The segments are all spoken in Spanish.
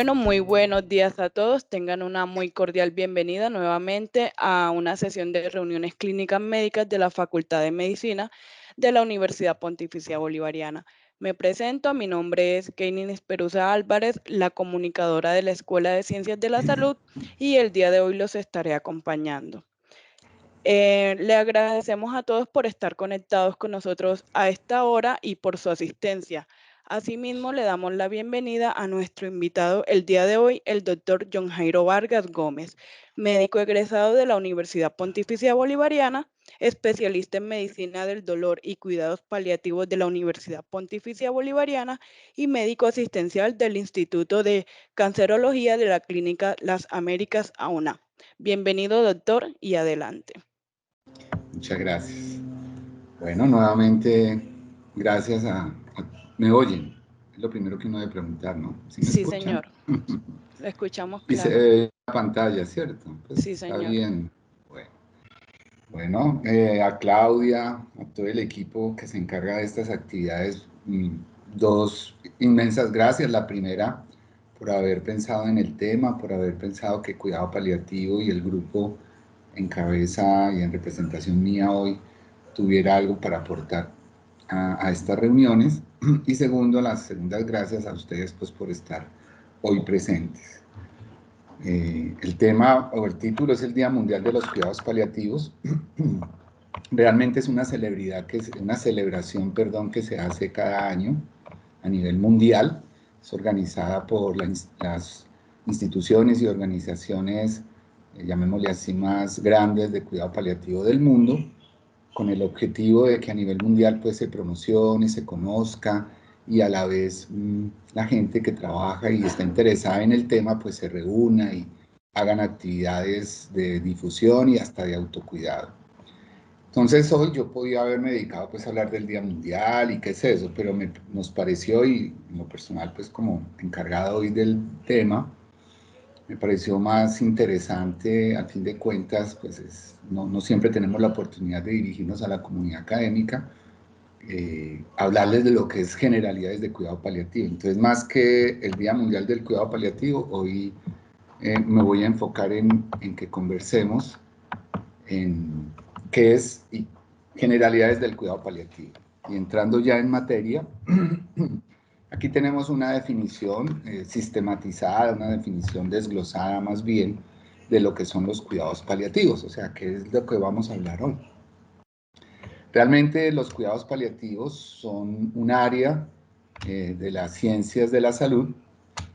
Bueno, muy buenos días a todos. Tengan una muy cordial bienvenida nuevamente a una sesión de reuniones clínicas médicas de la Facultad de Medicina de la Universidad Pontificia Bolivariana. Me presento, mi nombre es Keinin Esperuza Álvarez, la comunicadora de la Escuela de Ciencias de la Salud, y el día de hoy los estaré acompañando. Le agradecemos a todos por estar conectados con nosotros a esta hora y por su asistencia. Asimismo, le damos la bienvenida a nuestro invitado el día de hoy, el doctor John Jairo Vargas Gómez, médico egresado de la Universidad Pontificia Bolivariana, especialista en medicina del dolor y cuidados paliativos de la Universidad Pontificia Bolivariana y médico asistencial del Instituto de Cancerología de la Clínica Las Américas AUNA. Bienvenido, doctor, y adelante. Muchas gracias. Bueno, nuevamente, gracias ¿Me oyen? Es lo primero que uno debe preguntar, ¿no? ¿Sí me Sí, escuchan? señor. Lo escuchamos Y se claro. ve la pantalla, ¿cierto? Pues Sí, está señor. bien. Bueno, a Claudia, a todo el equipo que se encarga de estas actividades, dos inmensas gracias. La primera, por haber pensado en el tema, por haber pensado que cuidado paliativo y el grupo en cabeza y en representación mía hoy tuviera algo para aportar a estas reuniones. Y segundo, las segundas gracias a ustedes pues por estar hoy presentes. El tema o el título es el Día Mundial de los Cuidados Paliativos. Realmente es una celebración, que se hace cada año a nivel mundial. Es organizada por las instituciones y organizaciones, llamémosle así, más grandes de cuidado paliativo del mundo, con el objetivo de que a nivel mundial pues se promocione, se conozca y a la vez la gente que trabaja y está interesada en el tema pues se reúna y hagan actividades de difusión y hasta de autocuidado. Entonces hoy yo podía haberme dedicado pues a hablar del Día Mundial y qué es eso, pero nos pareció, y en lo personal pues como encargado hoy del tema, me pareció más interesante, al fin de cuentas, pues no siempre tenemos la oportunidad de dirigirnos a la comunidad académica, hablarles de lo que es generalidades de cuidado paliativo. Entonces, más que el Día Mundial del Cuidado Paliativo, hoy me voy a enfocar en que conversemos en qué es y generalidades del cuidado paliativo. Y entrando ya en materia, aquí tenemos una definición sistematizada, una definición desglosada más bien de lo que son los cuidados paliativos, o sea, qué es lo que vamos a hablar hoy. Realmente los cuidados paliativos son un área de las ciencias de la salud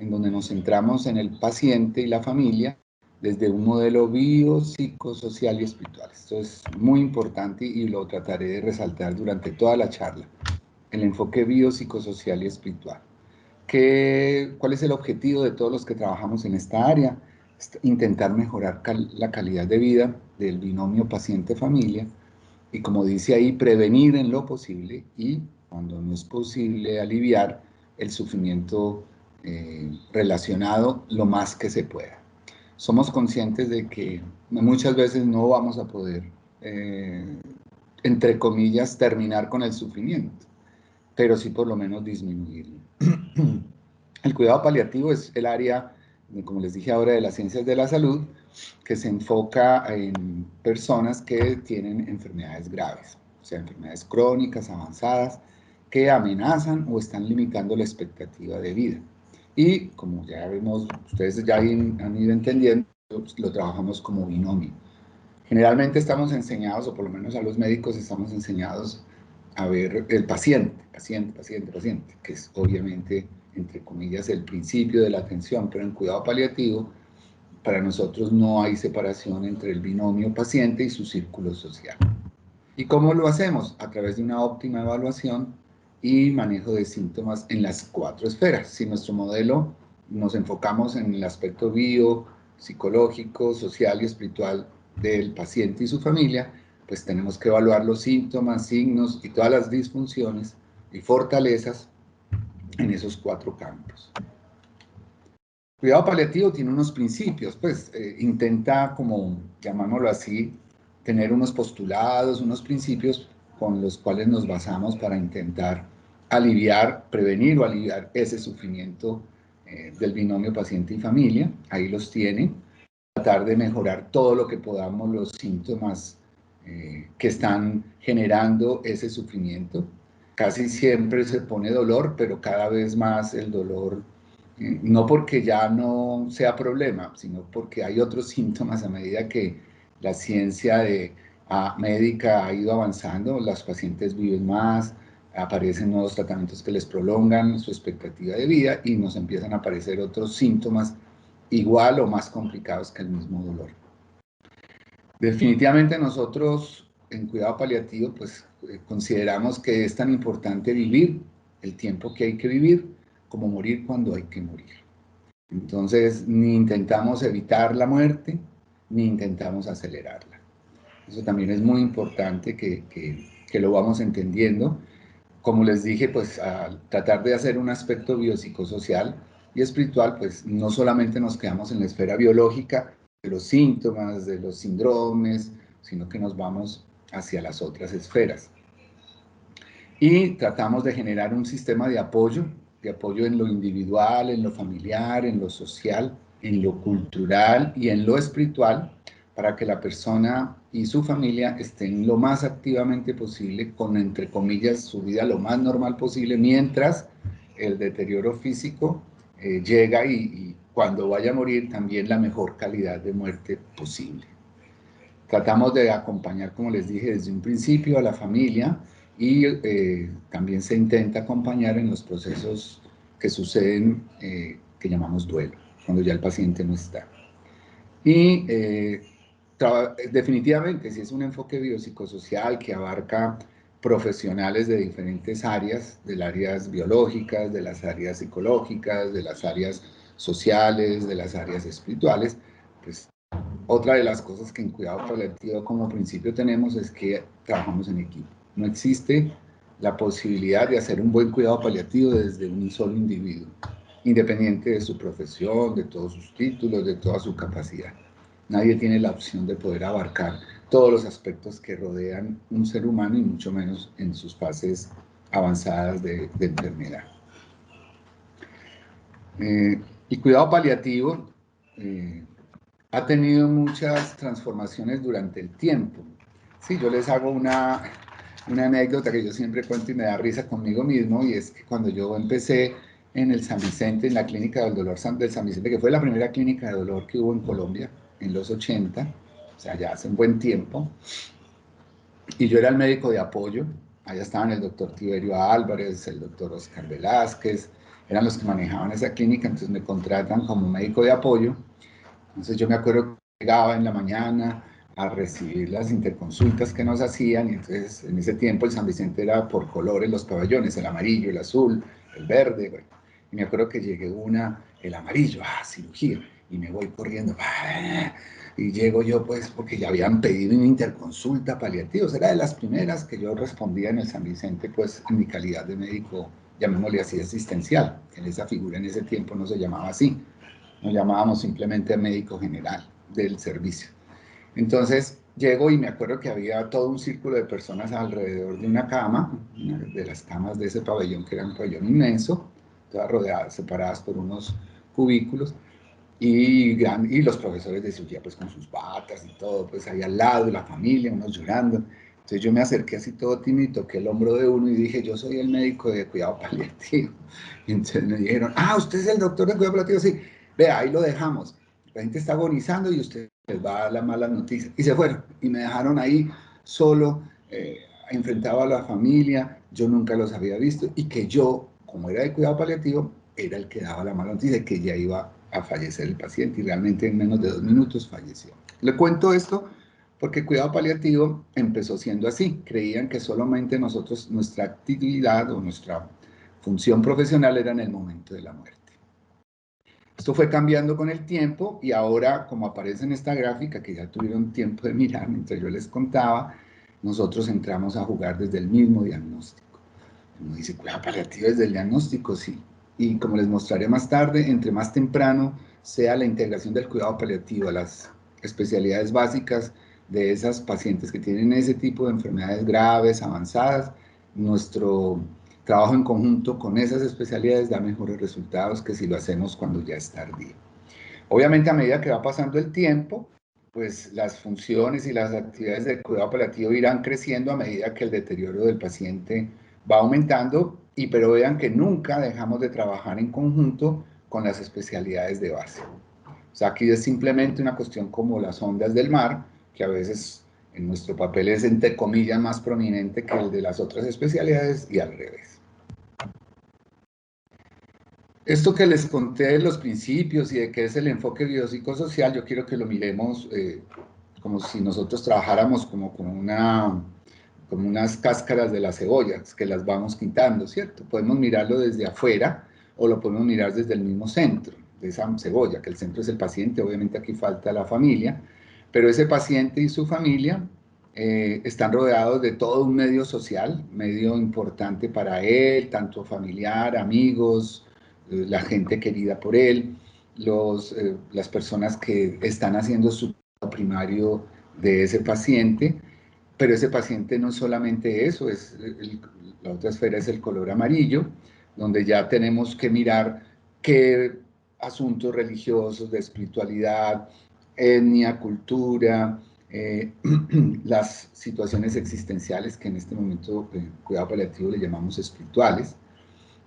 en donde nos centramos en el paciente y la familia desde un modelo biopsicosocial y espiritual. Esto es muy importante y lo trataré de resaltar durante toda la charla. El enfoque biopsicosocial y espiritual. ¿Cuál es el objetivo de todos los que trabajamos en esta área? Intentar mejorar la calidad de vida del binomio paciente-familia y, como dice ahí, prevenir en lo posible y, cuando no es posible, aliviar el sufrimiento relacionado lo más que se pueda. Somos conscientes de que muchas veces no vamos a poder, entre comillas, terminar con el sufrimiento, pero sí por lo menos disminuirlo. El cuidado paliativo es el área, como les dije ahora, de las ciencias de la salud, que se enfoca en personas que tienen enfermedades graves, o sea, enfermedades crónicas, avanzadas, que amenazan o están limitando la expectativa de vida. Y como ya vemos, ustedes ya han ido entendiendo, lo trabajamos como binomio. Generalmente estamos enseñados, o por lo menos a los médicos estamos enseñados a ver el paciente, que es obviamente, entre comillas, el principio de la atención, pero en cuidado paliativo, para nosotros no hay separación entre el binomio paciente y su círculo social. ¿Y cómo lo hacemos? A través de una óptima evaluación y manejo de síntomas en las 4 esferas. Si nuestro modelo nos enfocamos en el aspecto psicológico, social y espiritual del paciente y su familia, pues tenemos que evaluar los síntomas, signos y todas las disfunciones y fortalezas en esos 4 campos. Cuidado paliativo tiene unos principios, pues intenta, como llamámoslo así, tener unos postulados, unos principios con los cuales nos basamos para intentar aliviar, prevenir o aliviar ese sufrimiento del binomio paciente y familia, ahí los tiene, tratar de mejorar todo lo que podamos los síntomas que están generando ese sufrimiento. Casi siempre se pone dolor, pero cada vez más el dolor, no porque ya no sea problema, sino porque hay otros síntomas a medida que la ciencia médica ha ido avanzando, los pacientes viven más, aparecen nuevos tratamientos que les prolongan su expectativa de vida y nos empiezan a aparecer otros síntomas igual o más complicados que el mismo dolor. Definitivamente nosotros en cuidado paliativo pues consideramos que es tan importante vivir el tiempo que hay que vivir como morir cuando hay que morir. Entonces ni intentamos evitar la muerte ni intentamos acelerarla. Eso también es muy importante que lo vamos entendiendo. Como les dije, pues al tratar de hacer un aspecto biopsicosocial y espiritual, pues no solamente nos quedamos en la esfera biológica de los síntomas, de los síndromes, sino que nos vamos hacia las otras esferas. Y tratamos de generar un sistema de apoyo en lo individual, en lo familiar, en lo social, en lo cultural y en lo espiritual, para que la persona y su familia estén lo más activamente posible, con, entre comillas, su vida lo más normal posible, mientras el deterioro físico llega y cuando vaya a morir también la mejor calidad de muerte posible. Tratamos de acompañar, como les dije, desde un principio a la familia y también se intenta acompañar en los procesos que suceden, que llamamos duelo, cuando ya el paciente no está. Y definitivamente, si es un enfoque biopsicosocial que abarca profesionales de diferentes áreas, de las áreas biológicas, de las áreas psicológicas, de las áreas sociales, de las áreas espirituales, pues otra de las cosas que en cuidado paliativo como principio tenemos es que trabajamos en equipo. No existe la posibilidad de hacer un buen cuidado paliativo desde un solo individuo, independiente de su profesión, de todos sus títulos, de toda su capacidad. Nadie tiene la opción de poder abarcar todos los aspectos que rodean un ser humano y mucho menos en sus fases avanzadas de enfermedad. Y cuidado paliativo ha tenido muchas transformaciones durante el tiempo. Sí, yo les hago una anécdota que yo siempre cuento y me da risa conmigo mismo, y es que cuando yo empecé en el San Vicente, en la clínica del dolor del San Vicente, que fue la primera clínica de dolor que hubo en Colombia en los 80, o sea, ya hace un buen tiempo, y yo era el médico de apoyo. Allá estaban el doctor Tiberio Álvarez, el doctor Oscar Velázquez, eran los que manejaban esa clínica, entonces me contratan como médico de apoyo. Entonces yo me acuerdo que llegaba en la mañana a recibir las interconsultas que nos hacían, y entonces en ese tiempo el San Vicente era por colores los pabellones, el amarillo, el azul, el verde, bueno. Y me acuerdo que llegué el amarillo, cirugía, y me voy corriendo, y llego yo pues porque ya habían pedido una interconsulta paliativa, era de las primeras que yo respondía en el San Vicente, pues en mi calidad de médico, llamémosle así, asistencial, que en esa figura en ese tiempo no se llamaba así. Nos llamábamos simplemente médico general del servicio. Entonces llego y me acuerdo que había todo un círculo de personas alrededor de una cama, una de las camas de ese pabellón, que era un pabellón inmenso, todas rodeadas, separadas por unos cubículos, y los profesores de cirugía pues con sus batas y todo, pues ahí al lado, y la familia, unos llorando. Entonces yo me acerqué así todo tímido, toqué el hombro de uno y dije, yo soy el médico de cuidado paliativo. Y entonces me dijeron, usted es el doctor de cuidado paliativo, sí. Vea, ahí lo dejamos. La gente está agonizando y usted les va a dar la mala noticia. Y se fueron y me dejaron ahí solo, enfrentado a la familia. Yo nunca los había visto y que yo, como era de cuidado paliativo, era el que daba la mala noticia de que ya iba a fallecer el paciente, y realmente en menos de 2 minutos falleció. Le cuento esto porque cuidado paliativo empezó siendo así. Creían que solamente nosotros, nuestra actividad o nuestra función profesional era en el momento de la muerte. Esto fue cambiando con el tiempo y ahora, como aparece en esta gráfica, que ya tuvieron tiempo de mirar mientras yo les contaba, nosotros entramos a jugar desde el mismo diagnóstico. Uno dice, cuidado paliativo desde el diagnóstico, sí. Y como les mostraré más tarde, entre más temprano sea la integración del cuidado paliativo a las especialidades básicas de esas pacientes que tienen ese tipo de enfermedades graves, avanzadas, nuestro trabajo en conjunto con esas especialidades da mejores resultados que si lo hacemos cuando ya es tardío. Obviamente, a medida que va pasando el tiempo, pues las funciones y las actividades de cuidado paliativo irán creciendo a medida que el deterioro del paciente va aumentando, pero vean que nunca dejamos de trabajar en conjunto con las especialidades de base. O sea, aquí es simplemente una cuestión como las ondas del mar, que a veces en nuestro papel es entre comillas más prominente que el de las otras especialidades y al revés. Esto que les conté de los principios y de qué es el enfoque biopsicosocial, yo quiero que lo miremos como si nosotros trabajáramos como unas cáscaras de las cebollas, que las vamos quitando, ¿cierto? Podemos mirarlo desde afuera o lo podemos mirar desde el mismo centro de esa cebolla, que el centro es el paciente, obviamente aquí falta la familia, pero ese paciente y su familia están rodeados de todo un medio social, medio importante para él, tanto familiar, amigos, la gente querida por él, las personas que están haciendo su cuidado primario de ese paciente, pero ese paciente no es solamente eso, la otra esfera es el color amarillo, donde ya tenemos que mirar qué asuntos religiosos, de espiritualidad, etnia, cultura, las situaciones existenciales que en este momento cuidado paliativo le llamamos espirituales,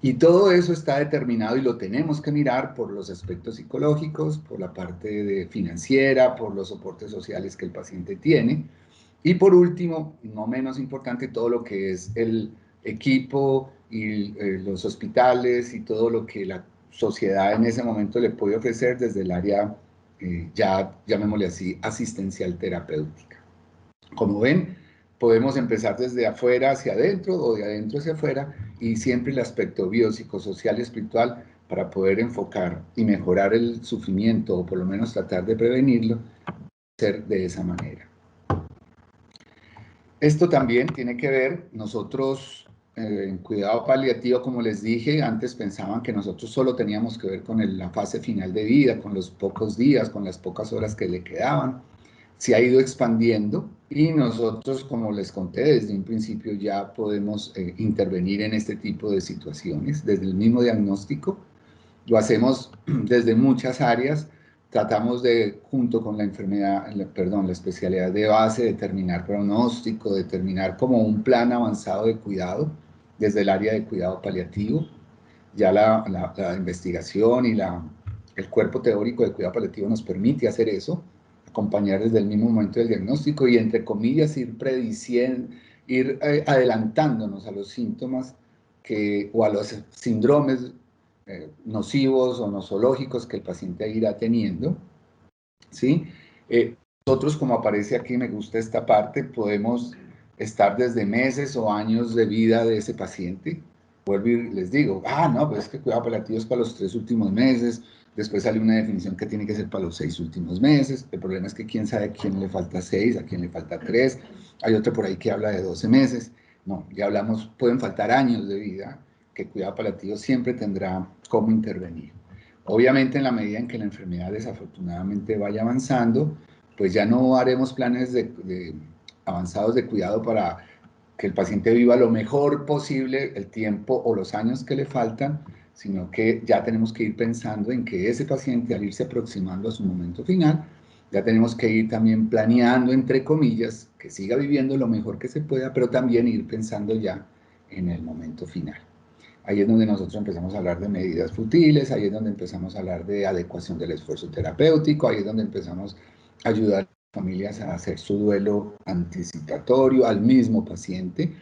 y todo eso está determinado y lo tenemos que mirar por los aspectos psicológicos, por la parte financiera, por los soportes sociales que el paciente tiene. Y por último, no menos importante, todo lo que es el equipo y los hospitales y todo lo que la sociedad en ese momento le puede ofrecer desde el área, ya llamémosle así, asistencial terapéutica. Como ven, podemos empezar desde afuera hacia adentro o de adentro hacia afuera y siempre el aspecto biopsicosocial y espiritual para poder enfocar y mejorar el sufrimiento o por lo menos tratar de prevenirlo, ser de esa manera. Esto también tiene que ver, nosotros en cuidado paliativo, como les dije, antes pensaban que nosotros solo teníamos que ver con la fase final de vida, con los pocos días, con las pocas horas que le quedaban. Se ha ido expandiendo y nosotros, como les conté desde un principio, ya podemos intervenir en este tipo de situaciones desde el mismo diagnóstico. Lo hacemos desde muchas áreas, tratamos de, junto con la enfermedad, la especialidad de base, determinar pronóstico, determinar como un plan avanzado de cuidado desde el área de cuidado paliativo. Ya la investigación y el cuerpo teórico de cuidado paliativo nos permite hacer eso, acompañar desde el mismo momento del diagnóstico y, entre comillas, ir prediciendo, ir adelantándonos a los síntomas o a los síndromes nocivos o nosológicos que el paciente irá teniendo, ¿sí? Nosotros, como aparece aquí, me gusta esta parte, podemos estar desde meses o años de vida de ese paciente. Vuelvo y les digo, no, pues es que cuidado paliativo es para los 3 últimos meses, después sale una definición que tiene que ser para los 6 últimos meses, el problema es que quién sabe a quién le falta 6, a quién le falta 3, hay otro por ahí que habla de 12 meses, no, ya hablamos, pueden faltar años de vida, que cuidado paliativo siempre tendrá cómo intervenir. Obviamente, en la medida en que la enfermedad desafortunadamente vaya avanzando, pues ya no haremos planes avanzados de cuidado para que el paciente viva lo mejor posible el tiempo o los años que le faltan, sino que ya tenemos que ir pensando en que ese paciente, al irse aproximando a su momento final, ya tenemos que ir también planeando, entre comillas, que siga viviendo lo mejor que se pueda, pero también ir pensando ya en el momento final. Ahí es donde nosotros empezamos a hablar de medidas futiles, ahí es donde empezamos a hablar de adecuación del esfuerzo terapéutico, ahí es donde empezamos a ayudar a las familias a hacer su duelo anticipatorio al mismo paciente.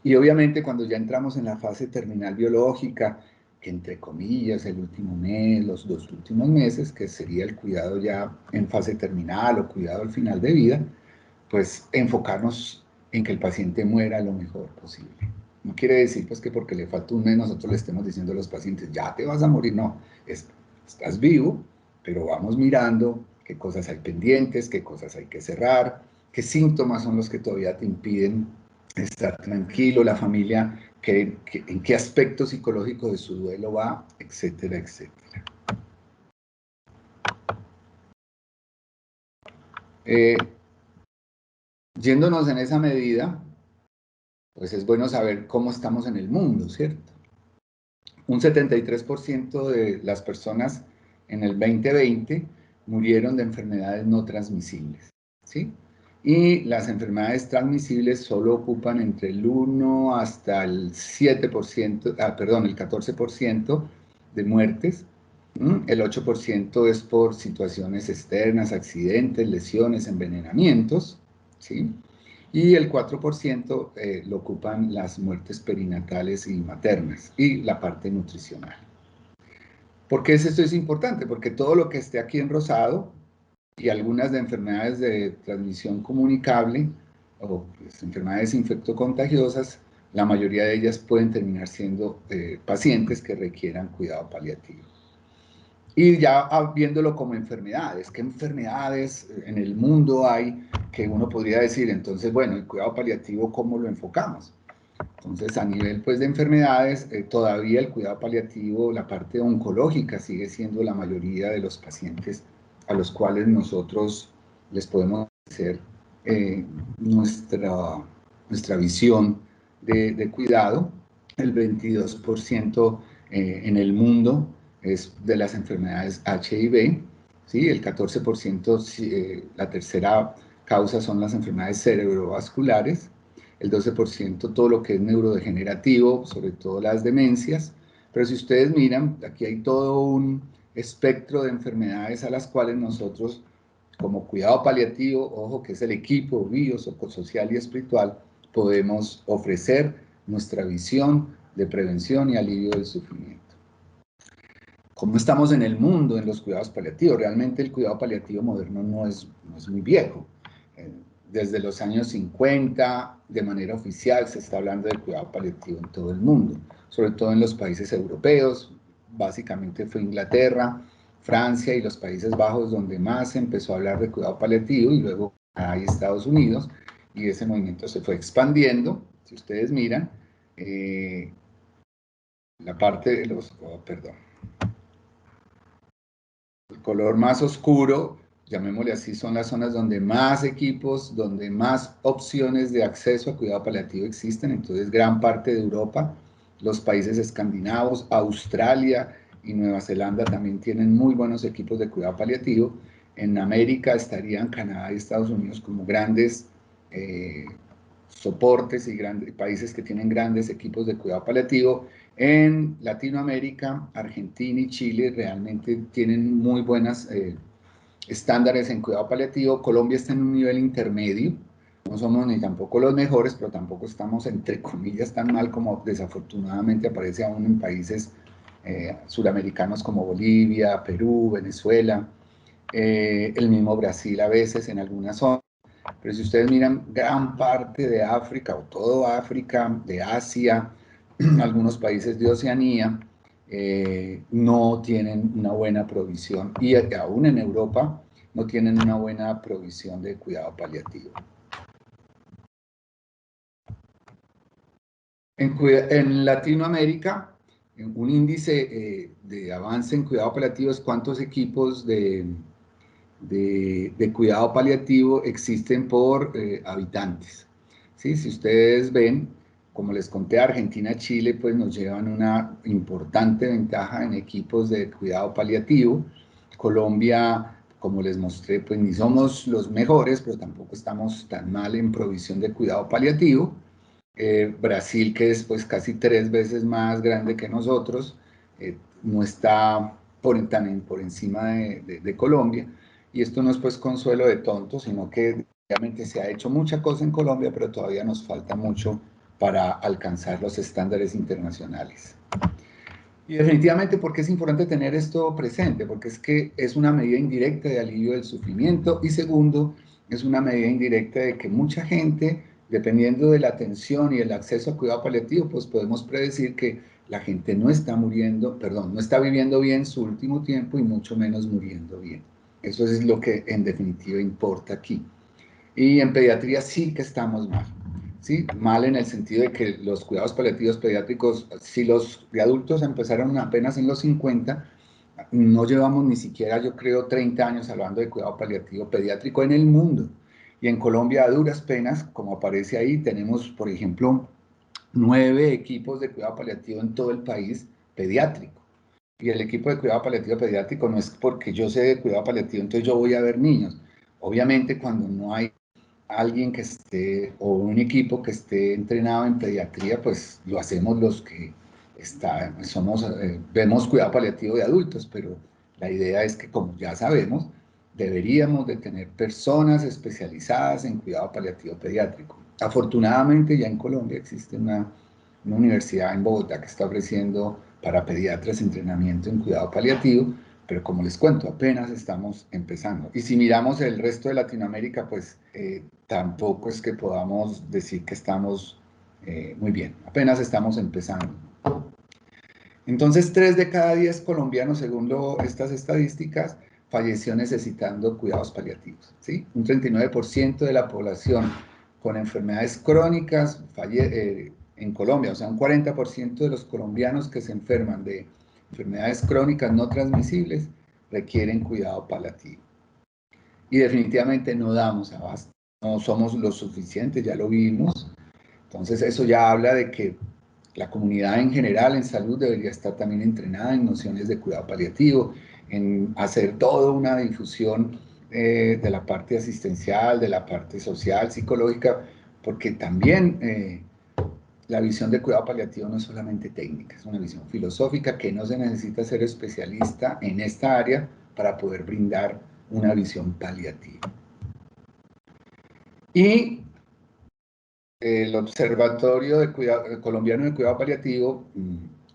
Y obviamente cuando ya entramos en la fase terminal biológica, que entre comillas el último mes, los 2 últimos meses, que sería el cuidado ya en fase terminal o cuidado al final de vida, pues enfocarnos en que el paciente muera lo mejor posible. No quiere decir pues que porque le falta un mes nosotros le estemos diciendo a los pacientes, ya te vas a morir, no, estás vivo, pero vamos mirando qué cosas hay pendientes, qué cosas hay que cerrar, qué síntomas son los que todavía te impiden estar tranquilo, la familia, en qué aspecto psicológico de su duelo va, etcétera, etcétera. Yéndonos en esa medida, pues es bueno saber cómo estamos en el mundo, ¿cierto? Un 73% de las personas en el 2020 murieron de enfermedades no transmisibles, ¿sí? Y las enfermedades transmisibles solo ocupan entre el 1 hasta el 7%, perdón, el 14% de muertes. El 8% es por situaciones externas, accidentes, lesiones, envenenamientos, ¿sí? Y el 4% lo ocupan las muertes perinatales y maternas y la parte nutricional. ¿Por qué esto es importante? Porque todo lo que esté aquí en rosado y algunas de enfermedades de transmisión comunicable o pues, enfermedades infectocontagiosas, la mayoría de ellas pueden terminar siendo pacientes que requieran cuidado paliativo. Y ya viéndolo como enfermedades, ¿qué enfermedades en el mundo hay que uno podría decir? Entonces, bueno, el cuidado paliativo, ¿cómo lo enfocamos? Entonces, a nivel pues, de enfermedades, todavía el cuidado paliativo, la parte oncológica sigue siendo la mayoría de los pacientes a los cuales nosotros les podemos hacer nuestra visión de cuidado. El 22% en el mundo es de las enfermedades HIV, ¿sí? El 14%, la tercera causa son las enfermedades cerebrovasculares, el 12% todo lo que es neurodegenerativo, sobre todo las demencias, pero si ustedes miran, aquí hay todo un espectro de enfermedades a las cuales nosotros, como cuidado paliativo, ojo que es el equipo biopsicosocial y espiritual, podemos ofrecer nuestra visión de prevención y alivio del sufrimiento. ¿Cómo estamos en el mundo en los cuidados paliativos? Realmente el cuidado paliativo moderno no es muy viejo. Desde los años 50, de manera oficial, se está hablando del cuidado paliativo en todo el mundo, sobre todo en los países europeos. Básicamente fue Inglaterra, Francia y los Países Bajos donde más se empezó a hablar de cuidado paliativo, y luego hay Estados Unidos, y ese movimiento se fue expandiendo. Si ustedes miran, la parte de los... perdón. El color más oscuro, llamémosle así, son las zonas donde más equipos, donde más opciones de acceso a cuidado paliativo existen. Entonces, gran parte de Europa, los países escandinavos, Australia y Nueva Zelanda también tienen muy buenos equipos de cuidado paliativo. En América estarían Canadá y Estados Unidos como grandes soportes y grandes países que tienen grandes equipos de cuidado paliativo. En Latinoamérica, Argentina y Chile realmente tienen muy buenos estándares en cuidado paliativo. Colombia está en un nivel intermedio. No somos ni tampoco los mejores, pero tampoco estamos, entre comillas, tan mal como desafortunadamente aparece aún en países suramericanos como Bolivia, Perú, Venezuela, el mismo Brasil a veces en algunas zonas. Pero si ustedes miran gran parte de África o todo África, de Asia, algunos países de Oceanía, no tienen una buena provisión, y aún en Europa no tienen una buena provisión de cuidado paliativo. En Latinoamérica, un índice de avance en cuidado paliativo es cuántos equipos de cuidado paliativo existen por habitantes. ¿Sí? Si ustedes ven, como les conté, Argentina, Chile, pues nos llevan una importante ventaja en equipos de cuidado paliativo. Colombia, como les mostré, pues ni somos los mejores, pero tampoco estamos tan mal en provisión de cuidado paliativo. Brasil, que es pues casi 3 veces más grande que nosotros, no está también por encima de Colombia. Y esto no es pues consuelo de tontos, sino que realmente se ha hecho mucha cosa en Colombia, pero todavía nos falta mucho para alcanzar los estándares internacionales. Y definitivamente, ¿por qué es importante tener esto presente? Porque es que es una medida indirecta de alivio del sufrimiento, y segundo, es una medida indirecta de que mucha gente, dependiendo de la atención y el acceso a cuidado paliativo, pues podemos predecir que la gente no está no está viviendo bien su último tiempo y mucho menos muriendo bien. Eso es lo que en definitiva importa aquí. Y en pediatría sí que estamos mal. ¿Sí? Mal en el sentido de que los cuidados paliativos pediátricos, si los de adultos empezaron apenas en los 50, no llevamos ni siquiera, yo creo, 30 años hablando de cuidado paliativo pediátrico en el mundo. Y en Colombia, a duras penas, como aparece ahí, tenemos, por ejemplo, 9 equipos de cuidado paliativo en todo el país, pediátrico. Y el equipo de cuidado paliativo pediátrico no es porque yo sé de cuidado paliativo, entonces yo voy a ver niños. Obviamente cuando no hay alguien que esté, o un equipo que esté entrenado en pediatría, pues lo hacemos los que vemos cuidado paliativo de adultos, pero la idea es que, como ya sabemos, deberíamos de tener personas especializadas en cuidado paliativo pediátrico. Afortunadamente ya en Colombia existe una universidad en Bogotá que está ofreciendo para pediatras entrenamiento en cuidado paliativo, pero como les cuento, apenas estamos empezando. Y si miramos el resto de Latinoamérica, pues tampoco es que podamos decir que estamos muy bien, apenas estamos empezando. Entonces, 3 de cada 10 colombianos, según estas estadísticas, falleció necesitando cuidados paliativos, ¿sí? Un 39% de la población con enfermedades crónicas en Colombia, o sea, un 40% de los colombianos que se enferman de enfermedades crónicas no transmisibles requieren cuidado paliativo. Y definitivamente no damos abasto, no somos lo suficientes, ya lo vimos. Entonces eso ya habla de que la comunidad en general en salud debería estar también entrenada en nociones de cuidado paliativo, en hacer toda una difusión de la parte asistencial, de la parte social, psicológica, porque también la visión de cuidado paliativo no es solamente técnica, es una visión filosófica que no se necesita ser especialista en esta área para poder brindar una visión paliativa. Y el Observatorio Colombiano de Cuidado Paliativo,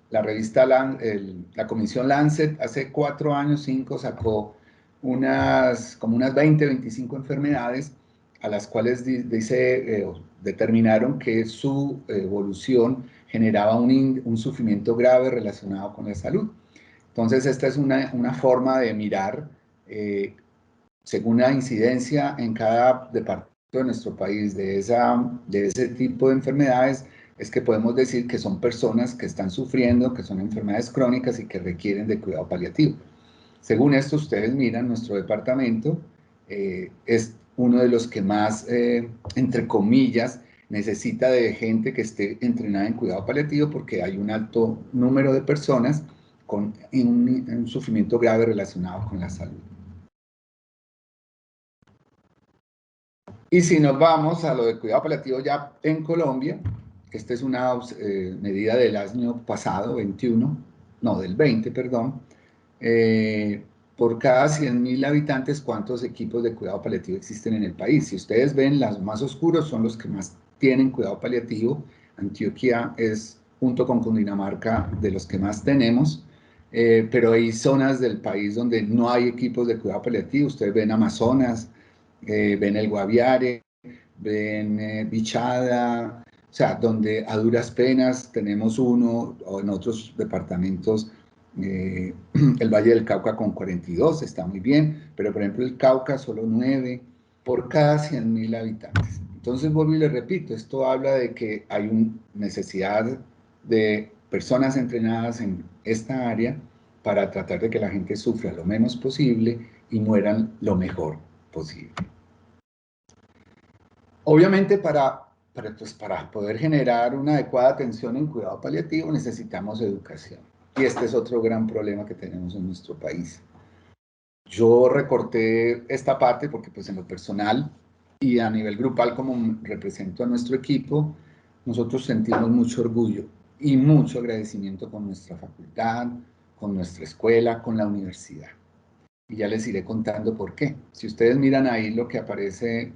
la revista, la Comisión Lancet, hace 4 años, 5, sacó como unas 20, 25 enfermedades a las cuales determinaron que su evolución generaba un sufrimiento grave relacionado con la salud. Entonces, esta es una forma de mirar, según la incidencia en cada departamento de nuestro país de ese tipo de enfermedades, es que podemos decir que son personas que están sufriendo, que son enfermedades crónicas y que requieren de cuidado paliativo. Según esto, ustedes miran, nuestro departamento es uno de los que más, entre comillas, necesita de gente que esté entrenada en cuidado paliativo porque hay un alto número de personas con un sufrimiento grave relacionado con la salud. Y si nos vamos a lo de cuidado paliativo ya en Colombia, esta es una medida del año pasado, 21, no, del 20, perdón, por cada 100.000 habitantes, ¿cuántos equipos de cuidado paliativo existen en el país? Si ustedes ven, los más oscuros son los que más tienen cuidado paliativo. Antioquia es, junto con Cundinamarca, de los que más tenemos, pero hay zonas del país donde no hay equipos de cuidado paliativo. Ustedes ven Amazonas, ven el Guaviare, ven Bichada, o sea, donde a duras penas tenemos uno, o en otros departamentos, el Valle del Cauca con 42, está muy bien, pero por ejemplo el Cauca solo 9 por cada 100.000 habitantes. Entonces vuelvo y le repito, esto habla de que hay una necesidad de personas entrenadas en esta área para tratar de que la gente sufra lo menos posible y mueran lo mejor posible. Obviamente para poder generar una adecuada atención en cuidado paliativo necesitamos educación. Y este es otro gran problema que tenemos en nuestro país. Yo recorté esta parte porque pues en lo personal y a nivel grupal como represento a nuestro equipo, nosotros sentimos mucho orgullo y mucho agradecimiento con nuestra facultad, con nuestra escuela, con la universidad. Y ya les iré contando por qué. Si ustedes miran ahí lo que aparece,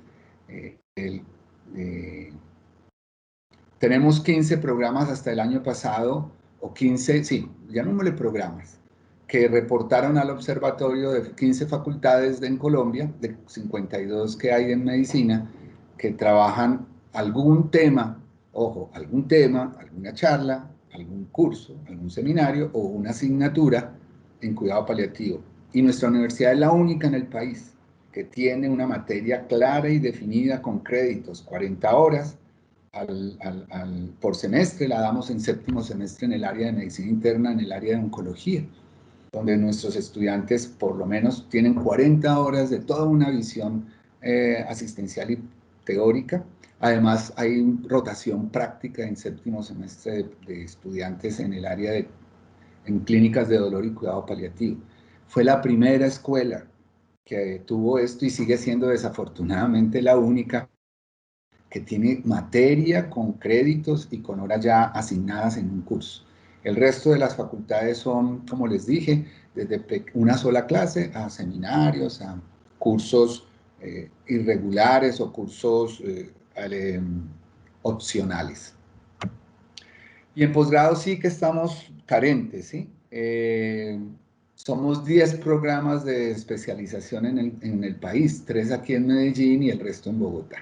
tenemos 15 programas hasta el año pasado, o 15, sí, llamémosle programas, que reportaron al observatorio de 15 facultades en Colombia, de 52 que hay en medicina, que trabajan algún tema, ojo, algún tema, alguna charla, algún curso, algún seminario o una asignatura en cuidado paliativo. Y nuestra universidad es la única en el país que tiene una materia clara y definida con créditos, 40 horas, por semestre, la damos en 7º semestre en el área de medicina interna, en el área de oncología, donde nuestros estudiantes por lo menos tienen 40 horas de toda una visión asistencial y teórica. Además hay rotación práctica en 7º semestre de estudiantes en el área en clínicas de dolor y cuidado paliativo. Fue la primera escuela que tuvo esto y sigue siendo desafortunadamente la única que tiene materia con créditos y con horas ya asignadas en un curso. El resto de las facultades son, como les dije, desde una sola clase a seminarios, a cursos irregulares o cursos opcionales. Y en posgrado sí que estamos carentes, ¿sí? Somos 10 programas de especialización en el país, 3 aquí en Medellín y el resto en Bogotá.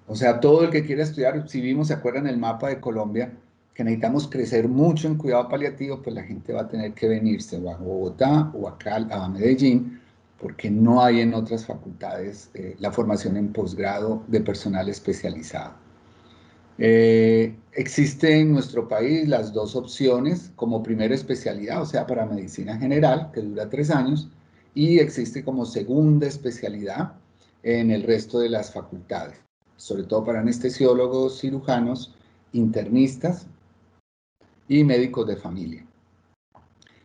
O sea, todo el que quiera estudiar, si vimos, ¿se acuerdan el mapa de Colombia? Que necesitamos crecer mucho en cuidado paliativo, pues la gente va a tener que venirse o a Bogotá o acá a Medellín, porque no hay en otras facultades la formación en posgrado de personal especializado. Existe en nuestro país las dos opciones como primera especialidad, o sea, para medicina general, que dura 3 años, y existe como segunda especialidad en el resto de las facultades, sobre todo para anestesiólogos, cirujanos, internistas y médicos de familia.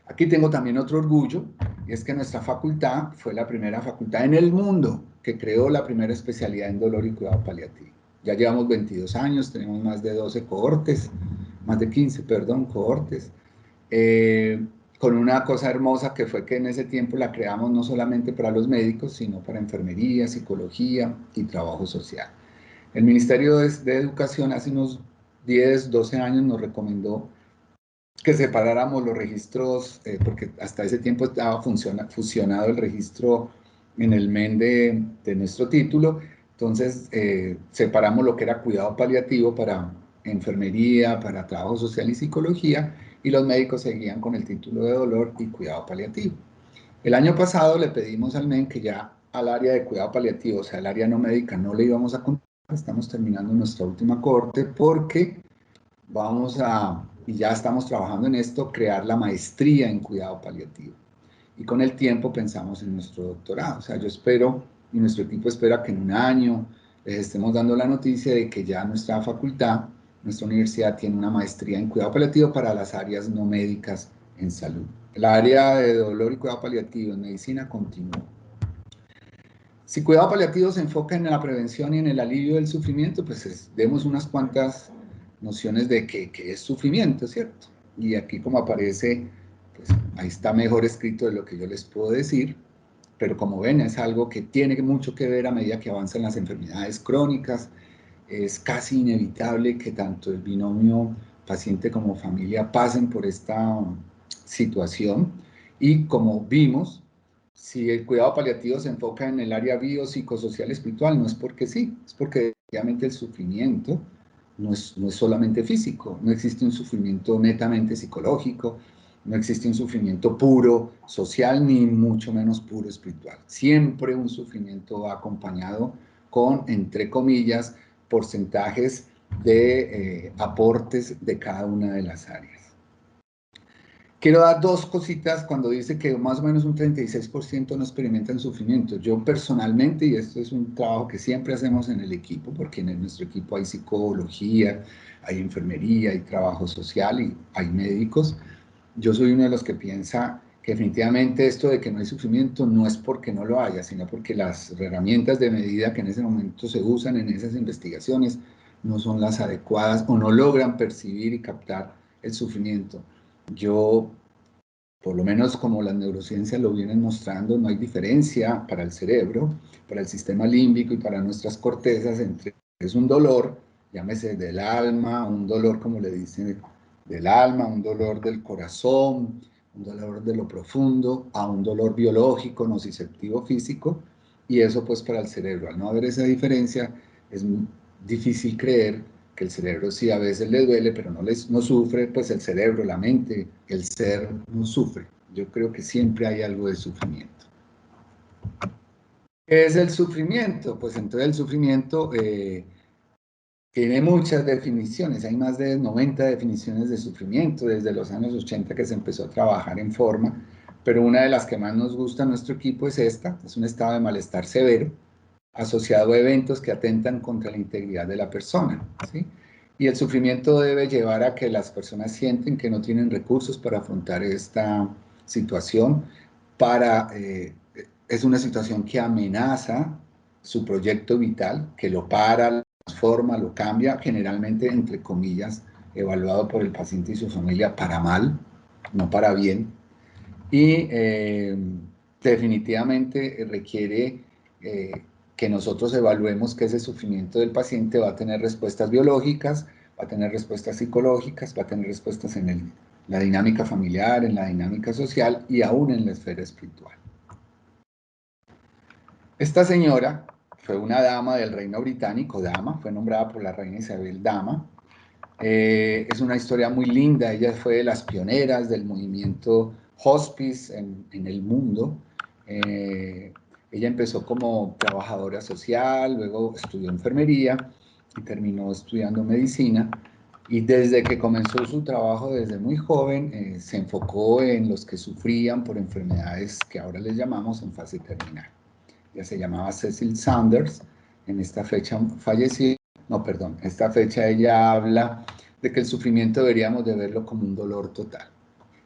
Aquí tengo también otro orgullo, y es que nuestra facultad fue la primera facultad en el mundo que creó la primera especialidad en dolor y cuidado paliativo. Ya llevamos 22 años, tenemos más de 12 cohortes, más de 15, perdón, cohortes, con una cosa hermosa que fue que en ese tiempo la creamos no solamente para los médicos, sino para enfermería, psicología y trabajo social. El Ministerio de Educación hace unos 10, 12 años nos recomendó que separáramos los registros, porque hasta ese tiempo estaba fusionado el registro en el MEN de nuestro título, entonces separamos lo que era cuidado paliativo para enfermería, para trabajo social y psicología, y los médicos seguían con el título de dolor y cuidado paliativo. El año pasado le pedimos al MEN que ya al área de cuidado paliativo, o sea, el área no médica, no le íbamos a contar, estamos terminando nuestra última cohorte porque vamos a, y ya estamos trabajando en esto, crear la maestría en cuidado paliativo. Y con el tiempo pensamos en nuestro doctorado. O sea, yo espero, y nuestro equipo espera que en un año les estemos dando la noticia de que ya nuestra facultad, nuestra universidad tiene una maestría en cuidado paliativo para las áreas no médicas en salud. El área de dolor y cuidado paliativo en medicina continúa. Si cuidado paliativo se enfoca en la prevención y en el alivio del sufrimiento, pues demos unas cuantas nociones de qué es sufrimiento, ¿cierto? Y aquí como aparece, pues ahí está mejor escrito de lo que yo les puedo decir, pero como ven es algo que tiene mucho que ver a medida que avanzan las enfermedades crónicas, es casi inevitable que tanto el binomio paciente como familia pasen por esta situación y como vimos, si el cuidado paliativo se enfoca en el área biopsicosocial espiritual, no es porque sí, es porque obviamente el sufrimiento no es solamente físico, no existe un sufrimiento netamente psicológico, no existe un sufrimiento puro social, ni mucho menos puro espiritual. Siempre un sufrimiento va acompañado con, entre comillas, porcentajes de aportes de cada una de las áreas. Quiero dar dos cositas cuando dice que más o menos un 36% no experimentan sufrimiento. Yo personalmente, y esto es un trabajo que siempre hacemos en el equipo, porque en nuestro equipo hay psicología, hay enfermería, hay trabajo social y hay médicos, yo soy uno de los que piensa que definitivamente esto de que no hay sufrimiento no es porque no lo haya, sino porque las herramientas de medida que en ese momento se usan en esas investigaciones no son las adecuadas o no logran percibir y captar el sufrimiento. Yo, por lo menos como las neurociencias lo vienen mostrando, no hay diferencia para el cerebro, para el sistema límbico y para nuestras cortezas entre es un dolor, llámese del alma, un dolor como le dicen del alma, un dolor del corazón, un dolor de lo profundo, a un dolor biológico, nociceptivo físico, y eso pues para el cerebro, al no haber esa diferencia, es difícil creer que el cerebro sí a veces le duele, pero no sufre, pues el cerebro, la mente, el ser no sufre. Yo creo que siempre hay algo de sufrimiento. ¿Qué es el sufrimiento? Pues entonces el sufrimiento tiene muchas definiciones, hay más de 90 definiciones de sufrimiento desde los años 80 que se empezó a trabajar en forma, pero una de las que más nos gusta a nuestro equipo es esta, es un estado de malestar severo asociado a eventos que atentan contra la integridad de la persona, ¿sí? Y el sufrimiento debe llevar a que las personas sienten que no tienen recursos para afrontar esta situación, es una situación que amenaza su proyecto vital, que lo para, lo transforma, lo cambia, generalmente, entre comillas, evaluado por el paciente y su familia para mal, no para bien. Y definitivamente requiere que nosotros evaluemos que ese sufrimiento del paciente va a tener respuestas biológicas, va a tener respuestas psicológicas, va a tener respuestas en la dinámica familiar, en la dinámica social y aún en la esfera espiritual. Esta señora fue una dama del Reino Británico, dama, fue nombrada por la reina Isabel dama. Es una historia muy linda, ella fue de las pioneras del movimiento hospice en el mundo. Ella empezó como trabajadora social, luego estudió enfermería y terminó estudiando medicina. Y desde que comenzó su trabajo, desde muy joven, se enfocó en los que sufrían por enfermedades que ahora les llamamos en fase terminal. Ella se llamaba Cecil Saunders, en esta fecha falleció. No, perdón, esta fecha ella habla de que el sufrimiento deberíamos de verlo como un dolor total.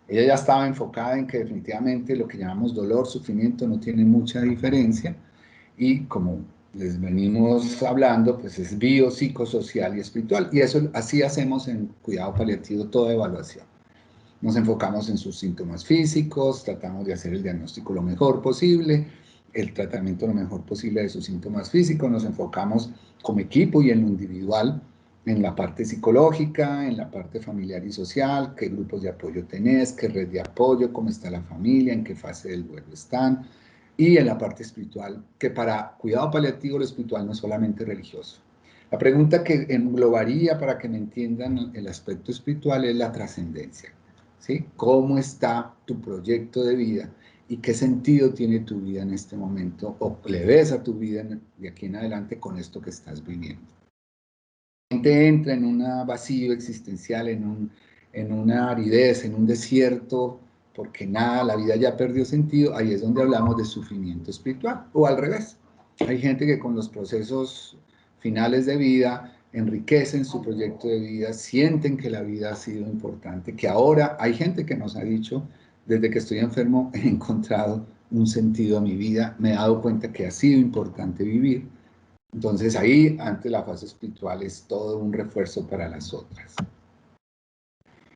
Ella ya estaba enfocada en que definitivamente lo que llamamos dolor, sufrimiento, no tiene mucha diferencia y como les venimos hablando, pues es bio, psicosocial y espiritual. Y eso así hacemos en cuidado paliativo toda evaluación. Nos enfocamos en sus síntomas físicos, tratamos de hacer el diagnóstico lo mejor posible, el tratamiento lo mejor posible de sus síntomas físicos, nos enfocamos como equipo y en lo individual, en la parte psicológica, en la parte familiar y social, qué grupos de apoyo tenés, qué red de apoyo, cómo está la familia, en qué fase del duelo están, y en la parte espiritual, que para cuidado paliativo lo espiritual no es solamente religioso. La pregunta que englobaría para que me entiendan el aspecto espiritual es la trascendencia. ¿Sí? ¿Cómo está tu proyecto de vida y qué sentido tiene tu vida en este momento o le ves a tu vida de aquí en adelante con esto que estás viviendo? La gente entra en un vacío existencial, en una aridez, en un desierto, porque nada, la vida ya perdió sentido, ahí es donde hablamos de sufrimiento espiritual, o al revés. Hay gente que con los procesos finales de vida enriquecen su proyecto de vida, sienten que la vida ha sido importante, que ahora hay gente que nos ha dicho, desde que estoy enfermo he encontrado un sentido a mi vida, me he dado cuenta que ha sido importante vivir. Entonces ahí, ante la fase espiritual, es todo un refuerzo para las otras.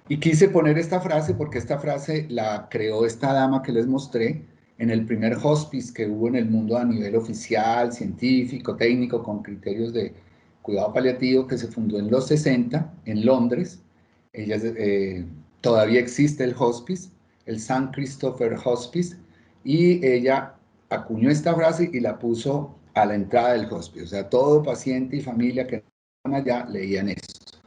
Y quise poner esta frase porque esta frase la creó esta dama que les mostré en el primer hospice que hubo en el mundo a nivel oficial, científico, técnico, con criterios de cuidado paliativo, que se fundó en los 60 en Londres. Ella, todavía existe el hospice, el St. Christopher Hospice, y ella acuñó esta frase y la puso a la entrada del hospice. O sea, todo paciente y familia que allá leían esto.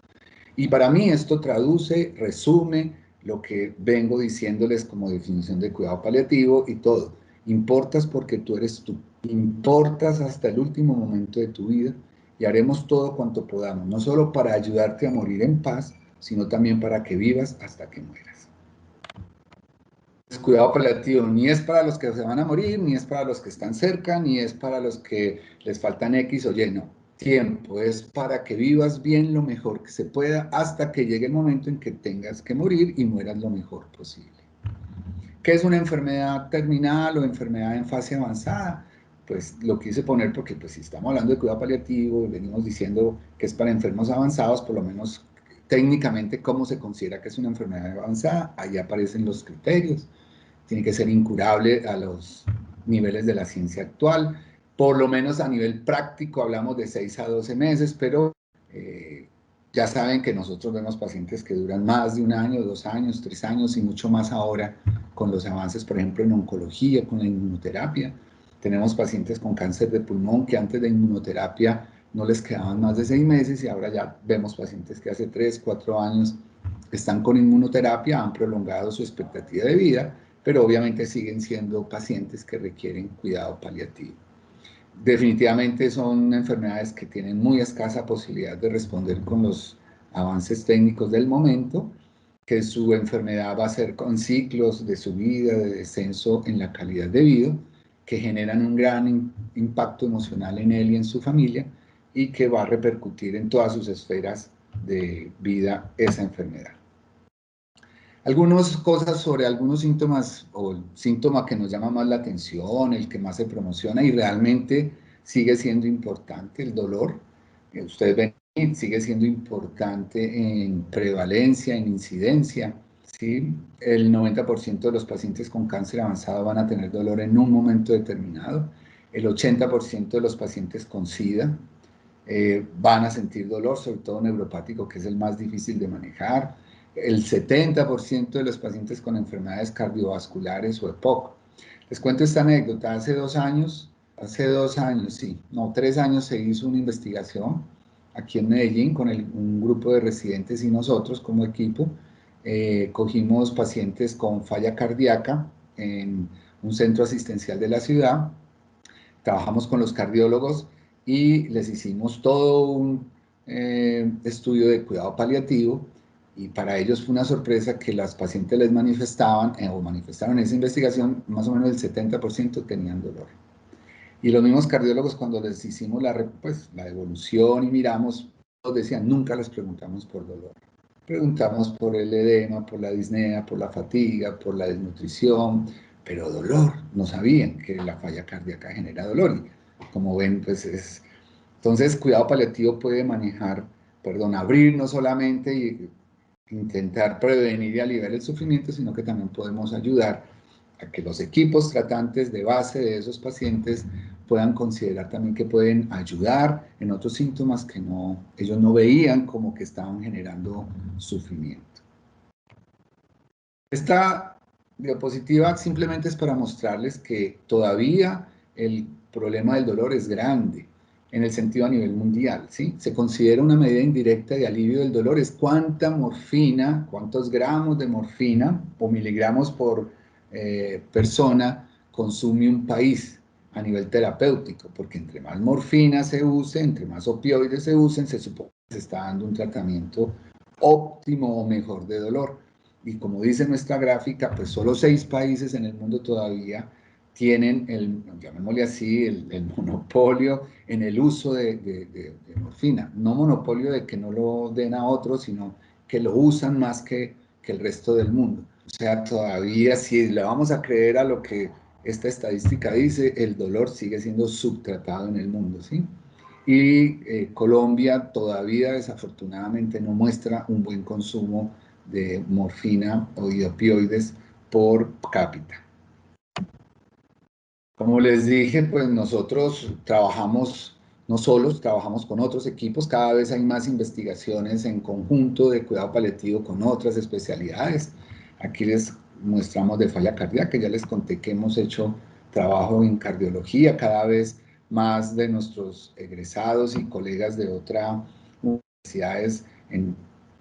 Y para mí esto traduce, resume lo que vengo diciéndoles como definición de cuidado paliativo y todo. Importas porque tú eres tú. Importas hasta el último momento de tu vida y haremos todo cuanto podamos, no solo para ayudarte a morir en paz, sino también para que vivas hasta que mueras. El cuidado paliativo ni es para los que se van a morir, ni es para los que están cerca, ni es para los que les faltan X o Y, no. Tiempo es para que vivas bien lo mejor que se pueda hasta que llegue el momento en que tengas que morir y mueras lo mejor posible. ¿Qué es una enfermedad terminal o enfermedad en fase avanzada? Pues lo quise poner porque pues si estamos hablando de cuidado paliativo y venimos diciendo que es para enfermos avanzados, por lo menos técnicamente cómo se considera que es una enfermedad avanzada, ahí aparecen los criterios. Tiene que ser incurable a los niveles de la ciencia actual, por lo menos a nivel práctico hablamos de 6 a 12 meses, pero ya saben que nosotros vemos pacientes que duran más de 1 año, 2 años, 3 años y mucho más ahora con los avances, por ejemplo, en oncología, con la inmunoterapia. Tenemos pacientes con cáncer de pulmón que antes de inmunoterapia no les quedaban más de 6 meses y ahora ya vemos pacientes que hace 3, 4 años están con inmunoterapia, han prolongado su expectativa de vida, pero obviamente siguen siendo pacientes que requieren cuidado paliativo. Definitivamente son enfermedades que tienen muy escasa posibilidad de responder con los avances técnicos del momento, que su enfermedad va a ser con ciclos de subida, de descenso en la calidad de vida, que generan un gran impacto emocional en él y en su familia, y que va a repercutir en todas sus esferas de vida esa enfermedad. Algunas cosas sobre algunos síntomas o el síntoma que nos llama más la atención, el que más se promociona y realmente sigue siendo importante, el dolor. Ustedes ven, sigue siendo importante en prevalencia, en incidencia. ¿Sí? El 90% de los pacientes con cáncer avanzado van a tener dolor en un momento determinado. El 80% de los pacientes con SIDA van a sentir dolor, sobre todo neuropático, que es el más difícil de manejar. El 70% de los pacientes con enfermedades cardiovasculares o EPOC. Les cuento esta anécdota. Hace 2 años, sí, no, 3 años se hizo una investigación aquí en Medellín con un grupo de residentes y nosotros como equipo. Cogimos pacientes con falla cardíaca en un centro asistencial de la ciudad. Trabajamos con los cardiólogos y les hicimos todo un estudio de cuidado paliativo, y para ellos fue una sorpresa que las pacientes les manifestaban o manifestaron en esa investigación, más o menos el 70% tenían dolor. Y los mismos cardiólogos, cuando les hicimos la devolución y miramos, nos decían, nunca les preguntamos por dolor. Preguntamos por el edema, por la disnea, por la fatiga, por la desnutrición, pero dolor, no sabían que la falla cardíaca genera dolor. Y como ven, pues es... Entonces, cuidado paliativo puede abrir no solamente y intentar prevenir y aliviar el sufrimiento, sino que también podemos ayudar a que los equipos tratantes de base de esos pacientes puedan considerar también que pueden ayudar en otros síntomas que ellos no veían como que estaban generando sufrimiento. Esta diapositiva simplemente es para mostrarles que todavía el problema del dolor es grande en el sentido a nivel mundial, ¿sí? Se considera una medida indirecta de alivio del dolor, es cuánta morfina, cuántos gramos de morfina o miligramos por persona consume un país a nivel terapéutico, porque entre más morfina se use, entre más opioides se usen, se supone que se está dando un tratamiento óptimo o mejor de dolor. Y como dice nuestra gráfica, pues solo 6 países en el mundo todavía tienen, llamémosle así, el monopolio en el uso de morfina. No monopolio de que no lo den a otros, sino que lo usan más que el resto del mundo. O sea, todavía si le vamos a creer a lo que esta estadística dice, el dolor sigue siendo subtratado en el mundo, ¿sí? Y Colombia todavía desafortunadamente no muestra un buen consumo de morfina o de opioides por cápita. Como les dije, pues nosotros trabajamos no solos, trabajamos con otros equipos, cada vez hay más investigaciones en conjunto de cuidado paliativo con otras especialidades. Aquí les mostramos de falla cardíaca, ya les conté que hemos hecho trabajo en cardiología, cada vez más de nuestros egresados y colegas de otras universidades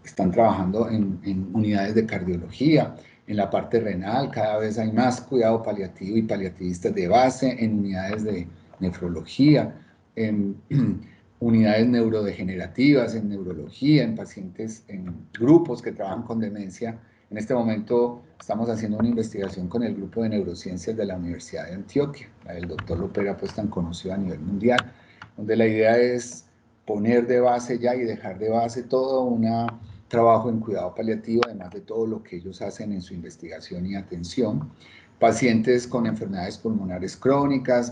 están trabajando en unidades de cardiología. En la parte renal cada vez hay más cuidado paliativo y paliativistas de base en unidades de nefrología, en unidades neurodegenerativas, en neurología, en pacientes, en grupos que trabajan con demencia. En este momento estamos haciendo una investigación con el grupo de neurociencias de la Universidad de Antioquia, la del doctor Lopera, pues tan conocido a nivel mundial, donde la idea es poner de base ya y dejar de base todo un trabajo en cuidado paliativo, además de todo lo que ellos hacen en su investigación y atención. Pacientes con enfermedades pulmonares crónicas,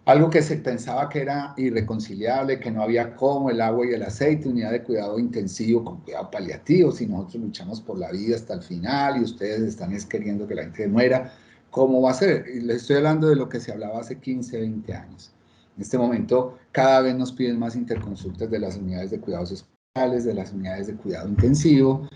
algo que se pensaba que era irreconciliable, que no había cómo, el agua y el aceite, unidad de cuidado intensivo con cuidado paliativo, si nosotros luchamos por la vida hasta el final y ustedes están queriendo que la gente muera, ¿cómo va a ser? Y les estoy hablando de lo que se hablaba hace 15, 20 años. En este momento cada vez nos piden más interconsultas de las unidades de cuidados especiales, de las unidades de cuidado intensivo,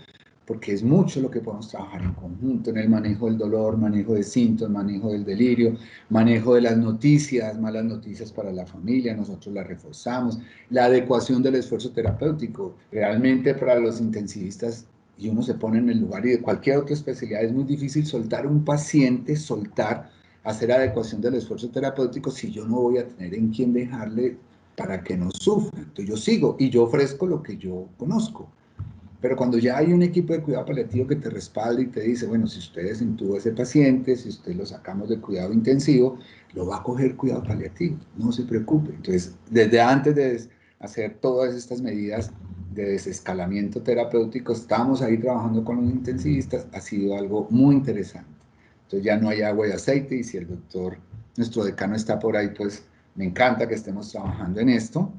porque es mucho lo que podemos trabajar en conjunto, en el manejo del dolor, manejo de síntomas, manejo del delirio, manejo de las noticias, malas noticias para la familia, nosotros las reforzamos, la adecuación del esfuerzo terapéutico. Realmente para los intensivistas, y uno se pone en el lugar y de cualquier otra especialidad, es muy difícil soltar un paciente, hacer adecuación del esfuerzo terapéutico si yo no voy a tener en quién dejarle para que no sufra. Entonces yo sigo y yo ofrezco lo que yo conozco. Pero cuando ya hay un equipo de cuidado paliativo que te respalda y te dice, bueno, si usted desintuba a ese paciente, si usted lo sacamos de cuidado intensivo, lo va a coger cuidado paliativo, no se preocupe. Entonces, desde antes de hacer todas estas medidas desescalamiento terapéutico, estamos ahí trabajando con los intensivistas, ha sido algo muy interesante. Entonces ya no hay agua y aceite, y si el doctor, nuestro decano, está por ahí, pues me encanta que estemos trabajando en esto,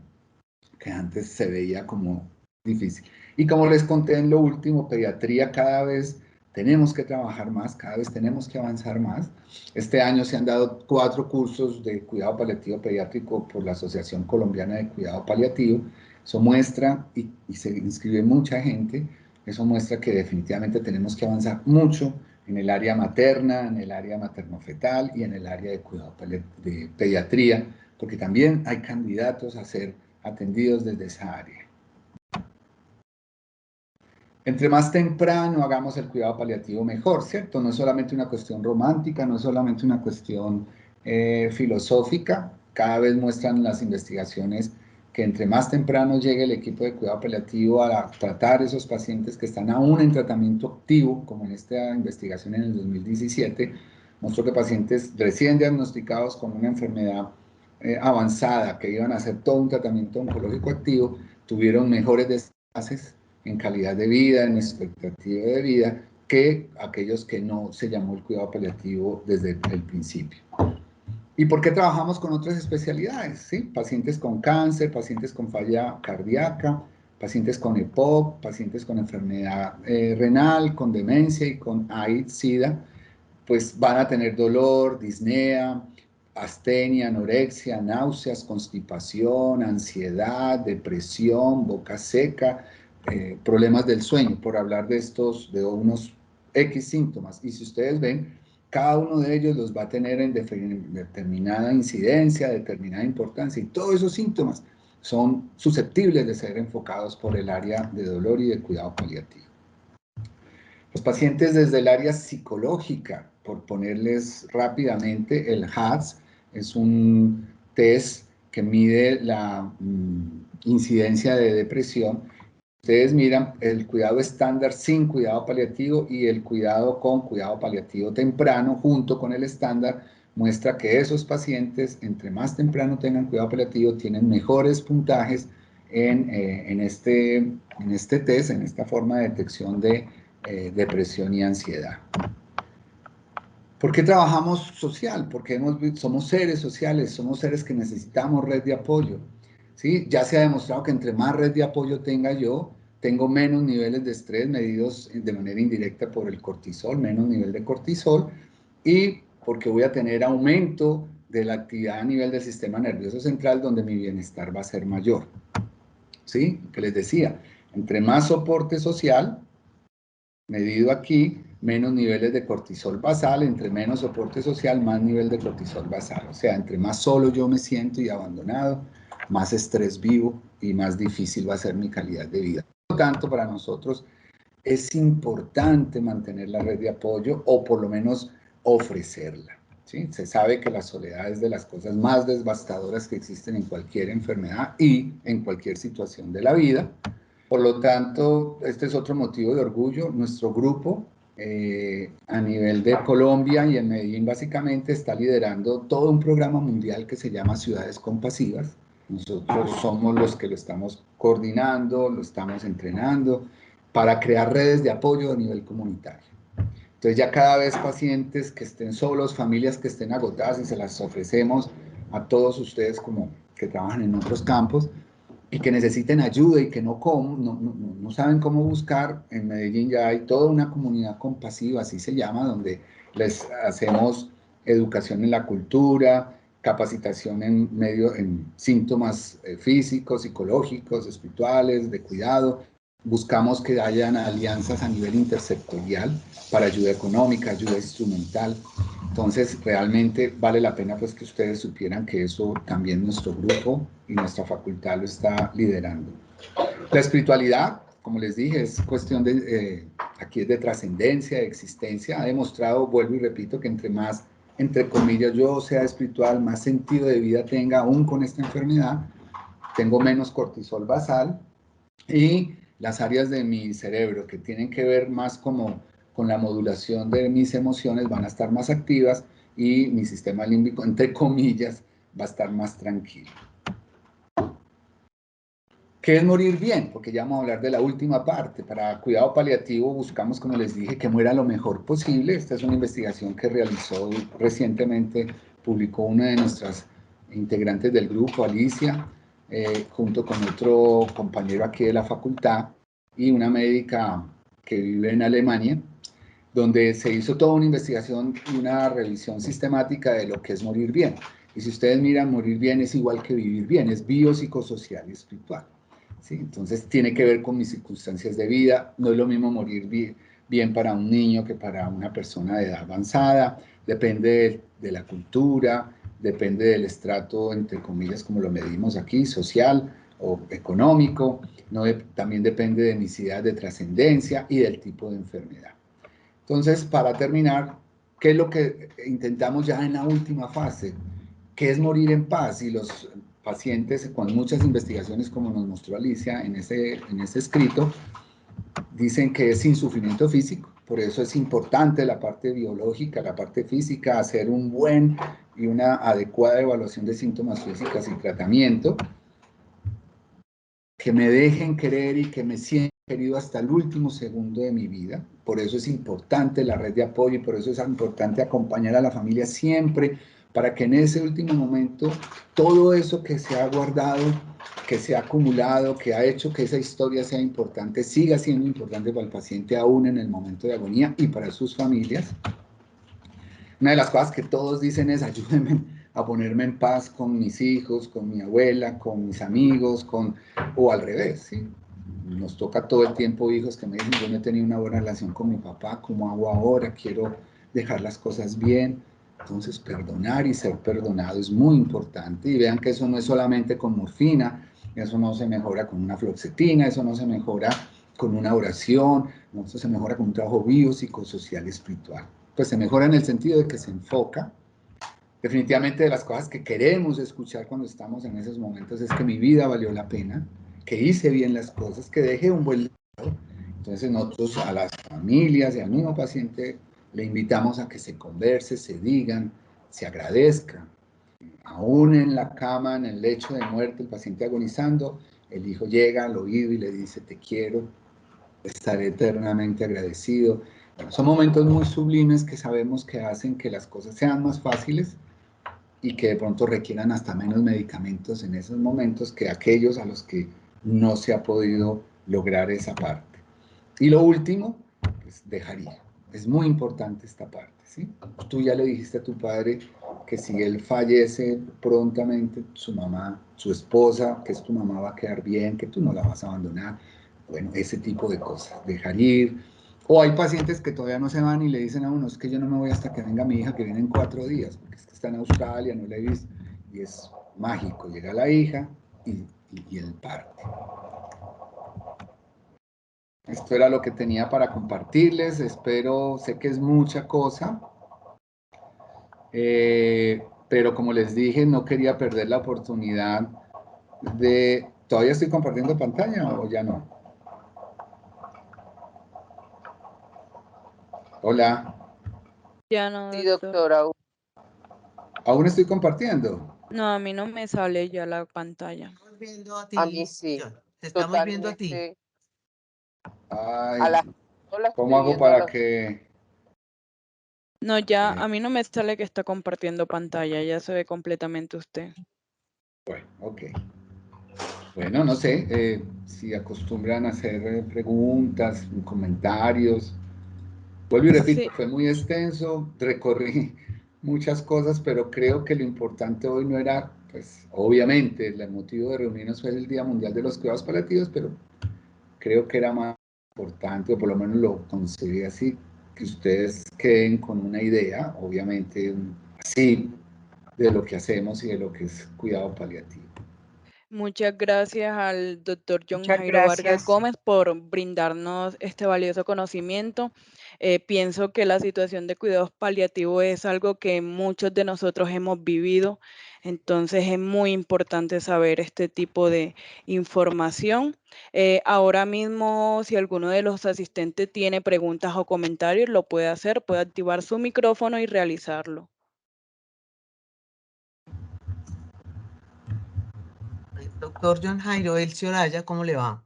que antes se veía como difícil. Y como les conté en lo último, pediatría cada vez tenemos que trabajar más, cada vez tenemos que avanzar más. Este año se han dado 4 cursos de cuidado paliativo pediátrico por la Asociación Colombiana de Cuidado Paliativo. Eso muestra, y se inscribe mucha gente, eso muestra que definitivamente tenemos que avanzar mucho en el área materna, en el área materno-fetal y en el área de cuidado de pediatría, porque también hay candidatos a ser atendidos desde esa área. Entre más temprano hagamos el cuidado paliativo, mejor, ¿cierto? No es solamente una cuestión romántica, no es solamente una cuestión filosófica. Cada vez muestran las investigaciones que entre más temprano llegue el equipo de cuidado paliativo a tratar esos pacientes que están aún en tratamiento activo, como en esta investigación en el 2017, mostró que pacientes recién diagnosticados con una enfermedad avanzada, que iban a hacer todo un tratamiento oncológico activo, tuvieron mejores desenlaces en calidad de vida, en expectativa de vida, que aquellos que no se llamó el cuidado paliativo desde el principio. ¿Y por qué trabajamos con otras especialidades? ¿Sí? Pacientes con cáncer, pacientes con falla cardíaca, pacientes con EPOC, pacientes con enfermedad renal, con demencia y con AIDS, SIDA, pues van a tener dolor, disnea, astenia, anorexia, náuseas, constipación, ansiedad, depresión, boca seca, problemas del sueño, por hablar de estos, de unos X síntomas. Y si ustedes ven, cada uno de ellos los va a tener en determinada incidencia, determinada importancia, y todos esos síntomas son susceptibles de ser enfocados por el área de dolor y de cuidado paliativo. Los pacientes desde el área psicológica, por ponerles rápidamente, el HADS es un test que mide la incidencia de depresión. Ustedes miran el cuidado estándar sin cuidado paliativo y el cuidado con cuidado paliativo temprano junto con el estándar, muestra que esos pacientes, entre más temprano tengan cuidado paliativo, tienen mejores puntajes en este test, en esta forma de detección de depresión y ansiedad. ¿Por qué trabajamos social? Porque somos seres sociales, somos seres que necesitamos red de apoyo. ¿Sí? Ya se ha demostrado que entre más red de apoyo tenga yo, tengo menos niveles de estrés medidos de manera indirecta por el cortisol, menos nivel de cortisol, y porque voy a tener aumento de la actividad a nivel del sistema nervioso central, donde mi bienestar va a ser mayor. ¿Sí? Que les decía, entre más soporte social, medido aquí, menos niveles de cortisol basal, entre menos soporte social, más nivel de cortisol basal. O sea, entre más solo yo me siento y abandonado, más estrés vivo y más difícil va a ser mi calidad de vida. Por lo tanto, para nosotros es importante mantener la red de apoyo o por lo menos ofrecerla. ¿Sí? Se sabe que la soledad es de las cosas más devastadoras que existen en cualquier enfermedad y en cualquier situación de la vida. Por lo tanto, este es otro motivo de orgullo. Nuestro grupo, a nivel de Colombia y en Medellín básicamente, está liderando todo un programa mundial que se llama Ciudades Compasivas. Nosotros somos los que lo estamos coordinando, lo estamos entrenando para crear redes de apoyo a nivel comunitario. Entonces ya cada vez pacientes que estén solos, familias que estén agotadas, y se las ofrecemos a todos ustedes como que trabajan en otros campos, y que necesiten ayuda y que no saben cómo buscar. En Medellín ya hay toda una comunidad compasiva, así se llama, donde les hacemos educación en la cultura, capacitación en síntomas físicos, psicológicos, espirituales, de cuidado. Buscamos que hayan alianzas a nivel intersectorial para ayuda económica, ayuda instrumental. Entonces, realmente vale la pena pues que ustedes supieran que eso también nuestro grupo y nuestra facultad lo está liderando. La espiritualidad, como les dije, es cuestión de, aquí es de trascendencia, de existencia. Ha demostrado, vuelvo y repito, que entre más, entre comillas, yo sea espiritual, más sentido de vida tenga aún con esta enfermedad, tengo menos cortisol basal, y las áreas de mi cerebro que tienen que ver más como con la modulación de mis emociones van a estar más activas y mi sistema límbico, entre comillas, va a estar más tranquilo. ¿Qué es morir bien? Porque ya vamos a hablar de la última parte. Para cuidado paliativo buscamos, como les dije, que muera lo mejor posible. Esta es una investigación que realizó recientemente, publicó una de nuestras integrantes del grupo, Alicia, junto con otro compañero aquí de la facultad y una médica que vive en Alemania, donde se hizo toda una investigación y una revisión sistemática de lo que es morir bien. Y si ustedes miran, morir bien es igual que vivir bien, es biopsicosocial y espiritual. ¿Sí? Entonces tiene que ver con mis circunstancias de vida. No es lo mismo morir bien para un niño que para una persona de edad avanzada. Depende de la cultura, depende del estrato, entre comillas, como lo medimos aquí, social o económico. No, también depende de mis ideas de trascendencia y del tipo de enfermedad. Entonces, para terminar, ¿qué es lo que intentamos ya en la última fase? ¿Qué es morir en paz? Y los pacientes, con muchas investigaciones, como nos mostró Alicia en ese escrito, dicen que es sin sufrimiento físico. Por eso es importante la parte biológica, la parte física, hacer un buen y una adecuada evaluación de síntomas físicos y tratamiento, que me dejen querer y que me sientan querido hasta el último segundo de mi vida. Por eso es importante la red de apoyo y por eso es importante acompañar a la familia siempre, para que en ese último momento todo eso que se ha guardado, que se ha acumulado, que ha hecho que esa historia sea importante, siga siendo importante para el paciente aún en el momento de agonía y para sus familias. Una de las cosas que todos dicen es: ayúdenme a ponerme en paz con mis hijos, con mi abuela, con mis amigos, o al revés, ¿sí? Nos toca todo el tiempo hijos que me dicen: yo no he tenido una buena relación con mi papá, ¿cómo hago ahora? Quiero dejar las cosas bien. Entonces, perdonar y ser perdonado es muy importante. Y vean que eso no es solamente con morfina, eso no se mejora con una fluoxetina, eso no se mejora con una oración, no, eso se mejora con un trabajo biopsicosocial espiritual. Pues se mejora en el sentido de que se enfoca. Definitivamente, de las cosas que queremos escuchar cuando estamos en esos momentos es que mi vida valió la pena, que hice bien las cosas, que dejé un buen legado. Entonces nosotros a las familias y al mismo paciente le invitamos a que se converse, se digan, se agradezcan. Aún en la cama, en el lecho de muerte, el paciente agonizando, el hijo llega al oído y le dice: te quiero, estaré eternamente agradecido. Bueno, son momentos muy sublimes que sabemos que hacen que las cosas sean más fáciles y que de pronto requieran hasta menos medicamentos en esos momentos que aquellos a los que no se ha podido lograr esa parte. Y lo último, pues dejar ir. Es muy importante esta parte, ¿sí? Tú ya le dijiste a tu padre que si él fallece prontamente, su mamá, su esposa, que es tu mamá, va a quedar bien, que tú no la vas a abandonar. Bueno, ese tipo de cosas, dejar ir. O hay pacientes que todavía no se van y le dicen a uno: es que yo no me voy hasta que venga mi hija, que viene en 4 días, porque es que está en Australia, no la he visto. Y es mágico, llega la hija y el parte. Esto era lo que tenía para compartirles. Espero, sé que es mucha cosa, pero como les dije, no quería perder la oportunidad de... ¿Todavía estoy compartiendo pantalla o ya no? Hola, Ya no, Sí, doctor. doctora. ¿aún estoy compartiendo? No, a mí no me sale ya la pantalla. Estamos viendo a A mí ti, sí, John. Te estamos viendo a ti. totalmente. A Ay, la, yo la ¿cómo estoy hago viendo a para las... que... No, ya a mí no me sale que está compartiendo pantalla, ya se ve completamente usted. Bueno, ok. Bueno, no sé si acostumbran a hacer preguntas, comentarios. Vuelvo y repito, Sí, fue muy extenso, recorrí muchas cosas, pero creo que lo importante hoy no era, pues obviamente el motivo de reunirnos fue el Día Mundial de los Cuidados Paliativos, pero creo que era más importante, o por lo menos lo concebí así, que ustedes queden con una idea, obviamente así, de lo que hacemos y de lo que es cuidado paliativo. muchas gracias al doctor John Muchas Jairo Vargas gracias. Gómez por brindarnos este valioso conocimiento. Pienso que la situación de cuidados paliativos es algo que muchos de nosotros hemos vivido, entonces es muy importante saber este tipo de información. Ahora mismo, si alguno de los asistentes tiene preguntas o comentarios, lo puede hacer, puede activar su micrófono y realizarlo. Doctor John Jairo Elcio Oraya, ¿cómo le va?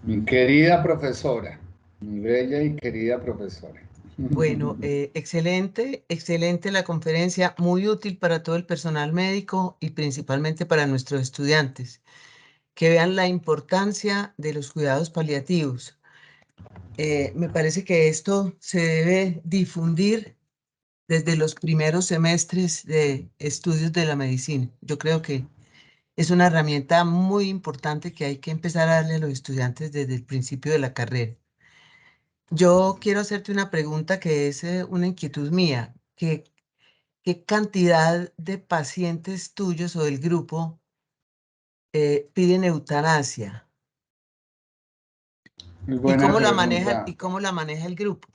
Mi querida profesora, mi bella y querida profesora. Bueno, excelente, excelente la conferencia, muy útil para todo el personal médico y principalmente para nuestros estudiantes, que vean la importancia de los cuidados paliativos. Me parece que esto se debe difundir desde los primeros semestres de estudios de la medicina. Yo creo que es una herramienta muy importante que hay que empezar a darle a los estudiantes desde el principio de la carrera. Yo quiero hacerte una pregunta que es una inquietud mía. ¿Qué cantidad de pacientes tuyos o del grupo piden eutanasia? Muy ¿Y buena cómo la manejan, pregunta. y cómo la maneja el grupo?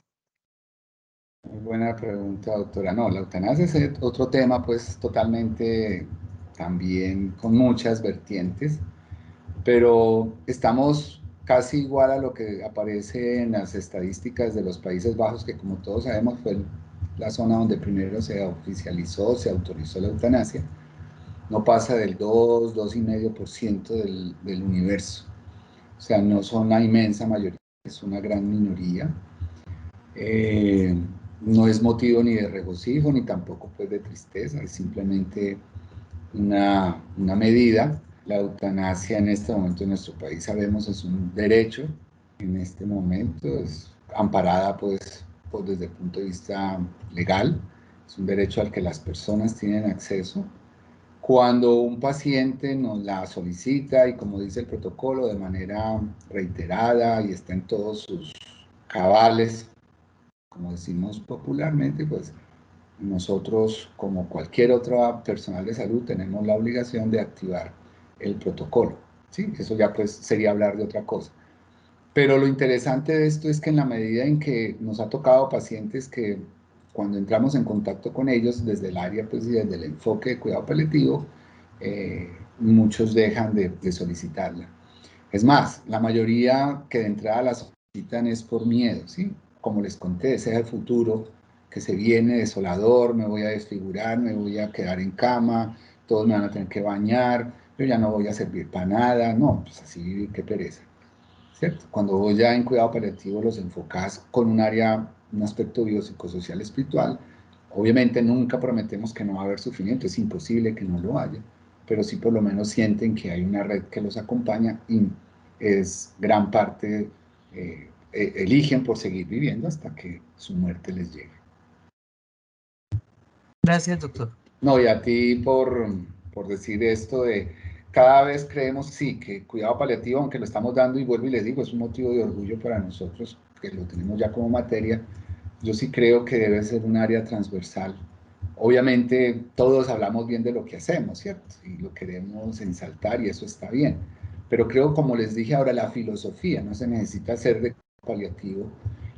Muy buena pregunta, doctora. No, la eutanasia es otro tema, pues totalmente también con muchas vertientes, pero estamos casi igual a lo que aparece en las estadísticas de los Países Bajos, que como todos sabemos fue la zona donde primero se oficializó, se autorizó la eutanasia. No pasa del 2,5% del universo. O sea, no son la inmensa mayoría, es una gran minoría. Eh, no es motivo ni de regocijo ni tampoco pues de tristeza, es simplemente una medida. La eutanasia en este momento en nuestro país sabemos es un derecho, en este momento es amparada pues desde el punto de vista legal, es un derecho al que las personas tienen acceso. Cuando un paciente nos la solicita y como dice el protocolo de manera reiterada y está en todos sus cabales, como decimos popularmente, pues nosotros, como cualquier otra personal de salud, tenemos la obligación de activar el protocolo. ¿Sí? Eso ya pues sería hablar de otra cosa. Pero lo interesante de esto es que en la medida en que nos ha tocado pacientes que cuando entramos en contacto con ellos desde el área, pues y desde el enfoque de cuidado paliativo, muchos dejan de solicitarla. Es más, la mayoría que de entrada la solicitan es por miedo, ¿sí? Como les conté, ese es el futuro que se viene desolador, me voy a desfigurar, me voy a quedar en cama, todos me van a tener que bañar, yo ya no voy a servir para nada, no, pues así, qué pereza, ¿cierto? Cuando vos ya en cuidado paliativo los enfocás con un área, un aspecto biopsicosocial espiritual, obviamente nunca prometemos que no va a haber sufrimiento, es imposible que no lo haya, pero sí por lo menos sienten que hay una red que los acompaña y es gran parte, eligen por seguir viviendo hasta que su muerte les llegue. Gracias, doctor. No, y a ti por decir esto de cada vez creemos, sí, que cuidado paliativo, aunque lo estamos dando, y vuelvo y les digo, es un motivo de orgullo para nosotros, que lo tenemos ya como materia, yo sí creo que debe ser un área transversal. Obviamente todos hablamos bien de lo que hacemos, ¿cierto? Y lo queremos ensaltar y eso está bien. Pero creo, como les dije ahora, la filosofía, no se necesita ser de paliativo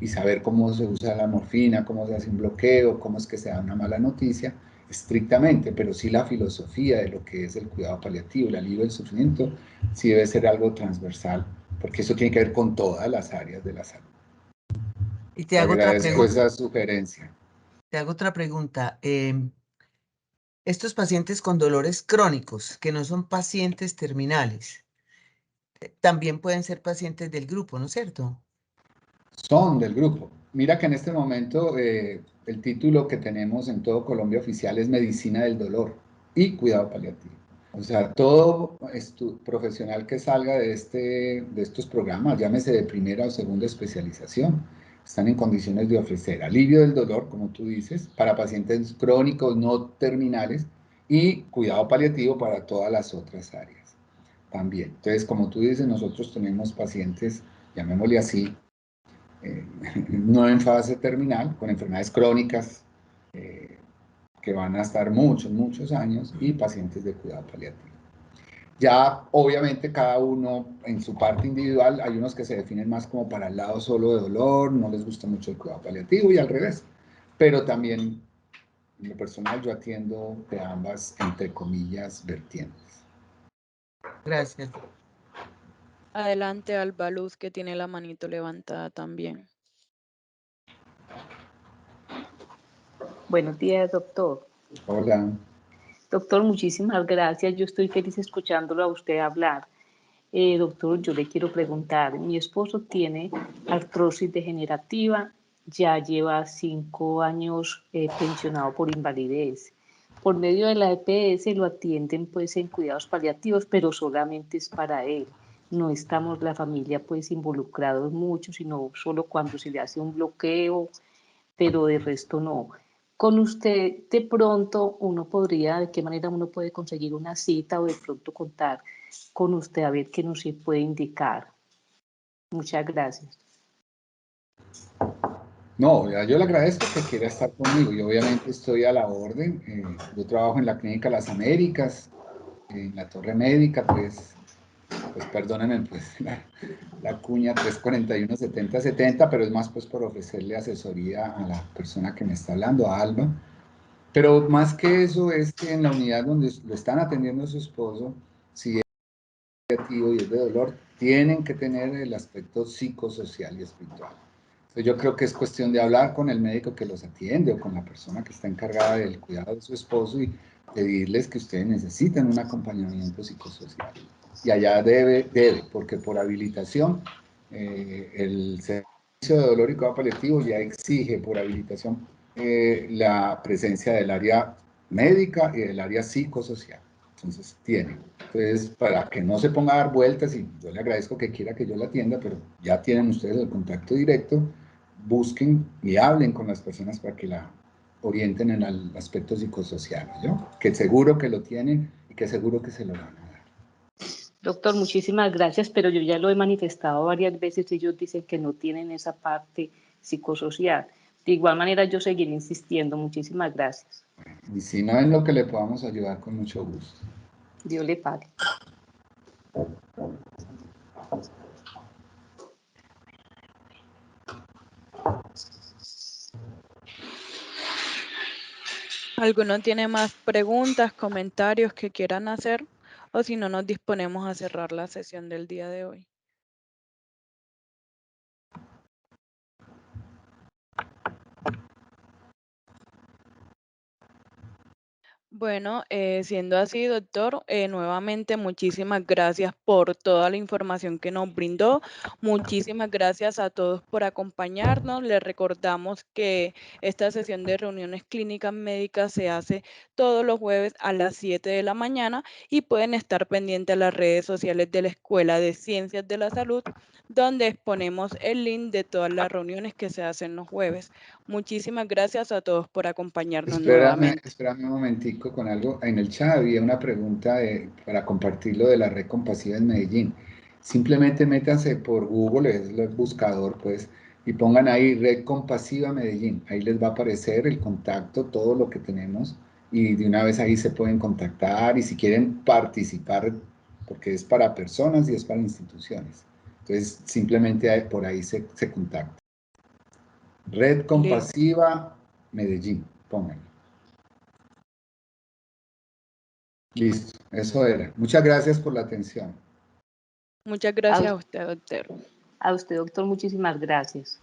y saber cómo se usa la morfina, cómo se hace un bloqueo, cómo es que se da una mala noticia, estrictamente, pero sí la filosofía de lo que es el cuidado paliativo, el alivio del sufrimiento, sí debe ser algo transversal, porque eso tiene que ver con todas las áreas de la salud. Y Te agradezco esa sugerencia. te hago otra pregunta. Estos pacientes con dolores crónicos, que no son pacientes terminales, también pueden ser pacientes del grupo, ¿no es cierto? Son del grupo. Mira que en este momento el título que tenemos en todo Colombia oficial es Medicina del Dolor y Cuidado Paliativo. O sea, todo profesional que salga de estos programas, llámese de primera o segunda especialización, están en condiciones de ofrecer alivio del dolor, como tú dices, para pacientes crónicos no terminales y cuidado paliativo para todas las otras áreas también. Entonces, como tú dices, nosotros tenemos pacientes, llamémosle así, no en fase terminal, con enfermedades crónicas que van a estar muchos, muchos años y pacientes de cuidado paliativo. Ya, obviamente, cada uno en su parte individual, hay unos que se definen más como para el lado solo de dolor, no les gusta mucho el cuidado paliativo y al revés. Pero también, en lo personal, yo atiendo de ambas, entre comillas, vertientes. Gracias. Adelante, Alba Luz, que tiene la manito levantada también. Buenos días, doctor. Hola. Doctor, muchísimas gracias. Yo estoy feliz escuchándolo a usted hablar. Doctor, yo le quiero preguntar, mi esposo tiene artrosis degenerativa, ya lleva 5 años pensionado por invalidez. Por medio de la EPS lo atienden pues en cuidados paliativos, pero solamente es para él. No estamos la familia pues involucrados mucho, sino solo cuando se le hace un bloqueo, pero de resto no. Con usted, de pronto, uno podría, ¿de qué manera uno puede conseguir una cita o de pronto contar con usted a ver qué nos puede indicar? Muchas gracias. No, yo le agradezco que quiera estar conmigo y obviamente estoy a la orden. Yo trabajo en la Clínica Las Américas, en la Torre Médica, pues perdónenme pues la cuña 341-7070, pero es más pues por ofrecerle asesoría a la persona que me está hablando, a Alba. Pero más que eso es que en la unidad donde lo están atendiendo a su esposo, si es negativo y es de dolor, tienen que tener el aspecto psicosocial y espiritual. Entonces yo creo que es cuestión de hablar con el médico que los atiende o con la persona que está encargada del cuidado de su esposo y pedirles que ustedes necesitan un acompañamiento psicosocial. Y allá debe, porque por habilitación el servicio de dolor y cuidado paliativo ya exige por habilitación la presencia del área médica y del área psicosocial. Entonces tiene. Entonces, para que no se ponga a dar vueltas, y yo le agradezco que quiera que yo la atienda, pero ya tienen ustedes el contacto directo, busquen y hablen con las personas para que la orienten en el aspecto psicosocial, ¿no? Que seguro que lo tienen y que seguro que se lo van a dar. Doctor, muchísimas gracias, pero yo ya lo he manifestado varias veces y ellos dicen que no tienen esa parte psicosocial. De igual manera, yo seguiré insistiendo. Muchísimas gracias. Y si no es lo que le podamos ayudar, con mucho gusto. Dios le pague. ¿Alguno tiene más preguntas, comentarios que quieran hacer? O si no, nos disponemos a cerrar la sesión del día de hoy. Bueno, siendo así, doctor, nuevamente muchísimas gracias por toda la información que nos brindó. Muchísimas gracias a todos por acompañarnos. Les recordamos que esta sesión de reuniones clínicas médicas se hace todos los jueves a las 7 de la mañana y pueden estar pendientes a las redes sociales de la Escuela de Ciencias de la Salud, donde exponemos el link de todas las reuniones que se hacen los jueves. Muchísimas gracias a todos por acompañarnos nuevamente. Espérame un momentico con algo. En el chat había una pregunta para compartirlo de la red compasiva en Medellín. Simplemente métanse por Google, es el buscador, pues, y pongan ahí Red Compasiva Medellín. Ahí les va a aparecer el contacto, todo lo que tenemos, y de una vez ahí se pueden contactar y si quieren participar, porque es para personas y es para instituciones. Entonces, simplemente por ahí se contacta. Red Compasiva Medellín, pónganlo. Listo, eso era. Muchas gracias por la atención. Muchas gracias a usted, doctor. A usted, doctor, muchísimas gracias.